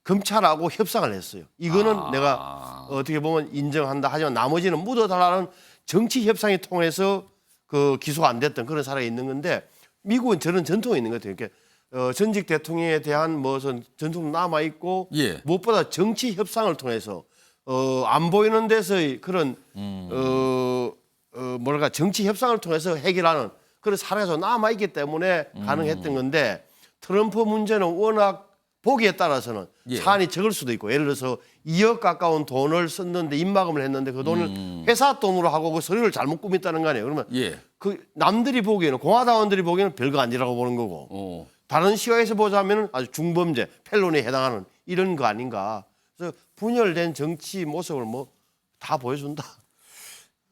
검찰하고 협상을 했어요. 이거는 내가 어떻게 보면 인정한다. 하지만 나머지는 묻어달라는 정치 협상이 통해서 그 기소가 안 됐던 그런 사례가 있는 건데 미국은 저런 전통이 있는 것 같아요. 그러니까 전직 대통령에 대한 무슨 전통도 남아 있고 무엇보다 정치 협상을 통해서 안 보이는 데서의 그런 정치 협상을 통해서 해결하는 그런 사례가 남아 있기 때문에 가능했던 건데 트럼프 문제는 워낙 보기에 따라서는 사안이 적을 수도 있고 예를 들어서 2억 가까운 돈을 썼는데 입막음을 했는데 그 돈을 회사 돈으로 하고 그 서류를 잘못 꾸몄다는 거 아니에요. 그러면 그 남들이 보기에는 공화당원들이 보기에는 별거 아니라고 보는 거고 다른 시각에서 보자면 아주 중범죄, 펠론에 해당하는 이런 거 아닌가. 그래서 분열된 정치 모습을 뭐 다 보여준다.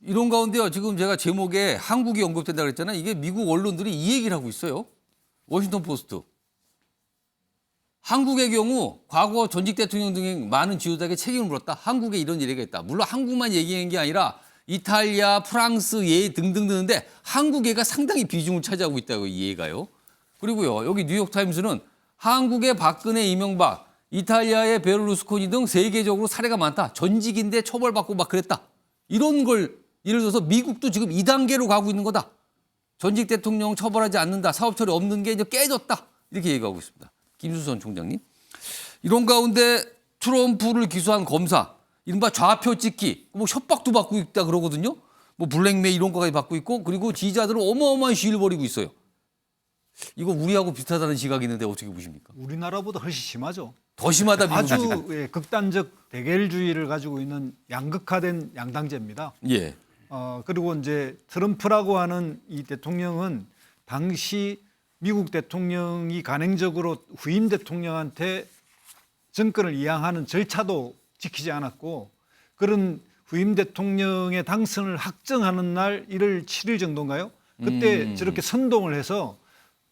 이런 가운데요. 지금 제가 제목에 한국이 언급된다 그랬잖아요. 이게 미국 언론들이 이 얘기를 하고 있어요. 워싱턴 포스트. 한국의 경우 과거 전직 대통령 등의 많은 지도자에게 책임을 물었다. 한국에 이런 얘기가 있다. 물론 한국만 얘기한 게 아니라 이탈리아, 프랑스 예 등등 드는데 한국 예가 상당히 비중을 차지하고 있다고 이 예가요. 그리고요 여기 뉴욕타임스는 한국의 박근혜, 이명박, 이탈리아의 베를루스코니 등 세계적으로 사례가 많다. 전직인데 처벌받고 막 그랬다. 이런 걸 예를 들어서 미국도 지금 2단계로 가고 있는 거다. 전직 대통령 처벌하지 않는다. 사업 처리 없는 게 이제 깨졌다. 이렇게 얘기하고 있습니다. 김수선 총장님. 이런 가운데 트럼프를 기소한 검사, 이른바 좌표 찍기, 뭐 협박도 받고 있다 그러거든요. 뭐 블랙메일 이런 거까지 받고 있고 그리고 지지자들은 어마어마한 시위를 벌이고 있어요. 이거 우리하고 비슷하다는 시각이 있는데 어떻게 보십니까? 우리나라보다 훨씬 심하죠. 더 심하다 미국이. 아주 극단적 대결주의를 가지고 있는 양극화된 양당제입니다. 예. 그리고 이제 트럼프라고 하는 이 대통령은 당시 미국 대통령이 간행적으로 후임 대통령한테 정권을 이양하는 절차도 지키지 않았고 그런 후임 대통령의 당선을 확정하는 날 1월 7일 정도인가요? 그때 저렇게 선동을 해서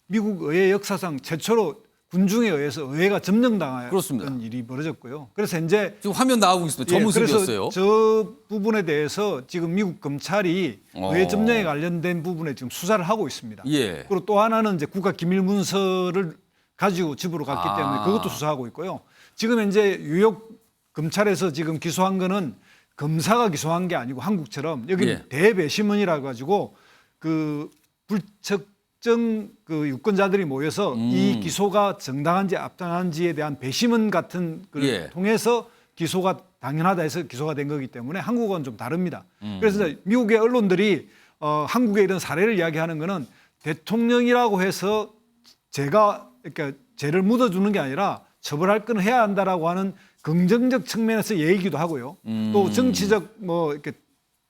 미국 의회 역사상 최초로 군중에 의해서 의회가 점령당한 일이 벌어졌고요. 그래서 이제 지금 화면 나오고 있습니다. 저 모습이었어요. 그래서 저 부분에 대해서 지금 미국 검찰이 의회 점령에 관련된 부분에 지금 수사를 하고 있습니다. 예. 그리고 또 하나는 이제 국가 기밀 문서를 가지고 집으로 갔기 때문에 그것도 수사하고 있고요. 지금 이제 뉴욕 검찰에서 지금 기소한 거는 검사가 기소한 게 아니고 한국처럼 여기는 대배심원이라 가지고 그 불특정 그 유권자들이 모여서 이 기소가 정당한지 합당한지에 대한 배심원 같은 걸 통해서 기소가 당연하다 해서 기소가 된 거기 때문에 한국은 좀 다릅니다. 그래서 미국의 언론들이 한국의 이런 사례를 이야기하는 거는 대통령이라고 해서 제가 그러니까 죄를 묻어주는 게 아니라 처벌할 건 해야 한다라고 하는 긍정적 측면에서 얘기도 하고요. 또 정치적 뭐 이렇게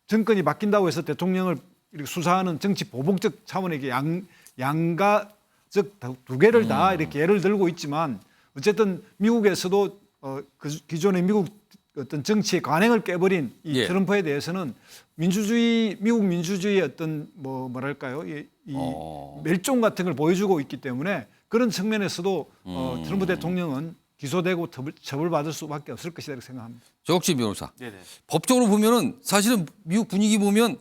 정권이 바뀐다고 해서 대통령을 이렇게 수사하는 정치 보복적 차원의 양가적 두 개를 다 이렇게 예를 들고 있지만 어쨌든 미국에서도 그 기존의 미국 어떤 정치의 관행을 깨버린 이 트럼프에 대해서는 미국 민주주의의 어떤 뭐랄까요 이 멸종 같은 걸 보여주고 있기 때문에 그런 측면에서도 트럼프 대통령은 기소되고 처벌받을 수밖에 없을 것이라고 생각합니다. 조혁진 변호사. 네네. 법적으로 보면은 사실은 미국 분위기 보면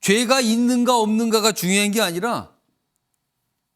죄가 있는가 없는가가 중요한 게 아니라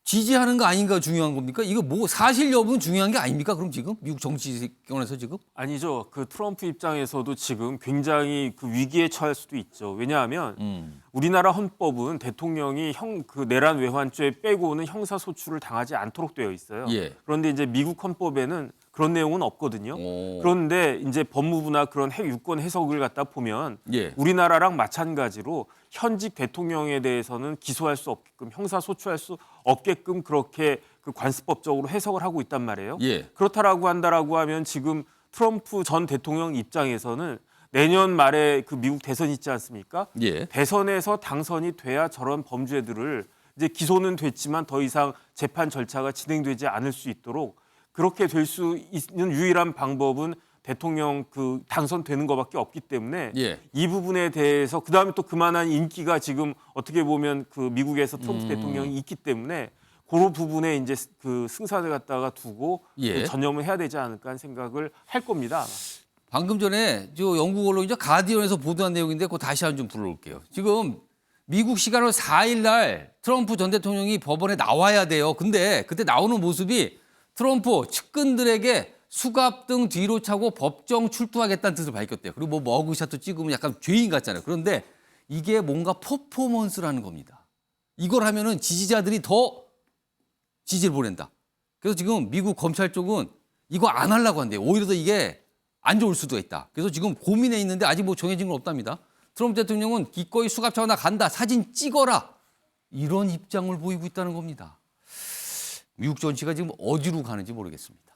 지지하는 거 아닌가 중요한 겁니까? 이거 뭐 사실 여부는 중요한 게 아닙니까? 그럼 지금 미국 정치권에서 지금? 아니죠. 그 트럼프 입장에서도 지금 굉장히 그 위기에 처할 수도 있죠. 왜냐하면 우리나라 헌법은 대통령이 그 내란 외환죄 빼고는 형사소출을 당하지 않도록 되어 있어요. 예. 그런데 이제 미국 헌법에는 그런 내용은 없거든요. 그런데 이제 법무부나 그런 유권 해석을 갖다 보면 우리나라랑 마찬가지로 현직 대통령에 대해서는 기소할 수 없게끔 형사소추할 수 없게끔 그렇게 그 관습법적으로 해석을 하고 있단 말이에요. 그렇다라고 한다라고 하면 지금 트럼프 전 대통령 입장에서는 내년 말에 그 미국 대선이 있지 않습니까? 대선에서 당선이 돼야 저런 범죄들을 이제 기소는 됐지만 더 이상 재판 절차가 진행되지 않을 수 있도록 그렇게 될 수 있는 유일한 방법은 대통령 그 당선되는 것밖에 없기 때문에 이 부분에 대해서 그다음에 또 그만한 인기가 지금 어떻게 보면 그 미국에서 트럼프 대통령이 있기 때문에 그런 부분에 이제 그 승산을 갖다가 두고 전념을 해야 되지 않을까 하는 생각을 할 겁니다. 방금 전에 저 영국 언론이죠 가디언에서 보도한 내용인데 그거 다시 한 번 불러올게요. 지금 미국 시간으로 4일 날 트럼프 전 대통령이 법원에 나와야 돼요. 근데 그때 나오는 모습이 트럼프 측근들에게 수갑 등 뒤로 차고 법정 출두하겠다는 뜻을 밝혔대요. 그리고 뭐 머그샷도 찍으면 약간 죄인 같잖아요. 그런데 이게 뭔가 퍼포먼스라는 겁니다. 이걸 하면은 지지자들이 더 지지를 보낸다. 그래서 지금 미국 검찰 쪽은 이거 안 하려고 한대요. 오히려 더 이게 안 좋을 수도 있다. 그래서 지금 고민해 있는데 아직 뭐 정해진 건 없답니다. 트럼프 대통령은 기꺼이 수갑 차고 나 간다. 사진 찍어라. 이런 입장을 보이고 있다는 겁니다. 미국 정치가 지금 어디로 가는지 모르겠습니다.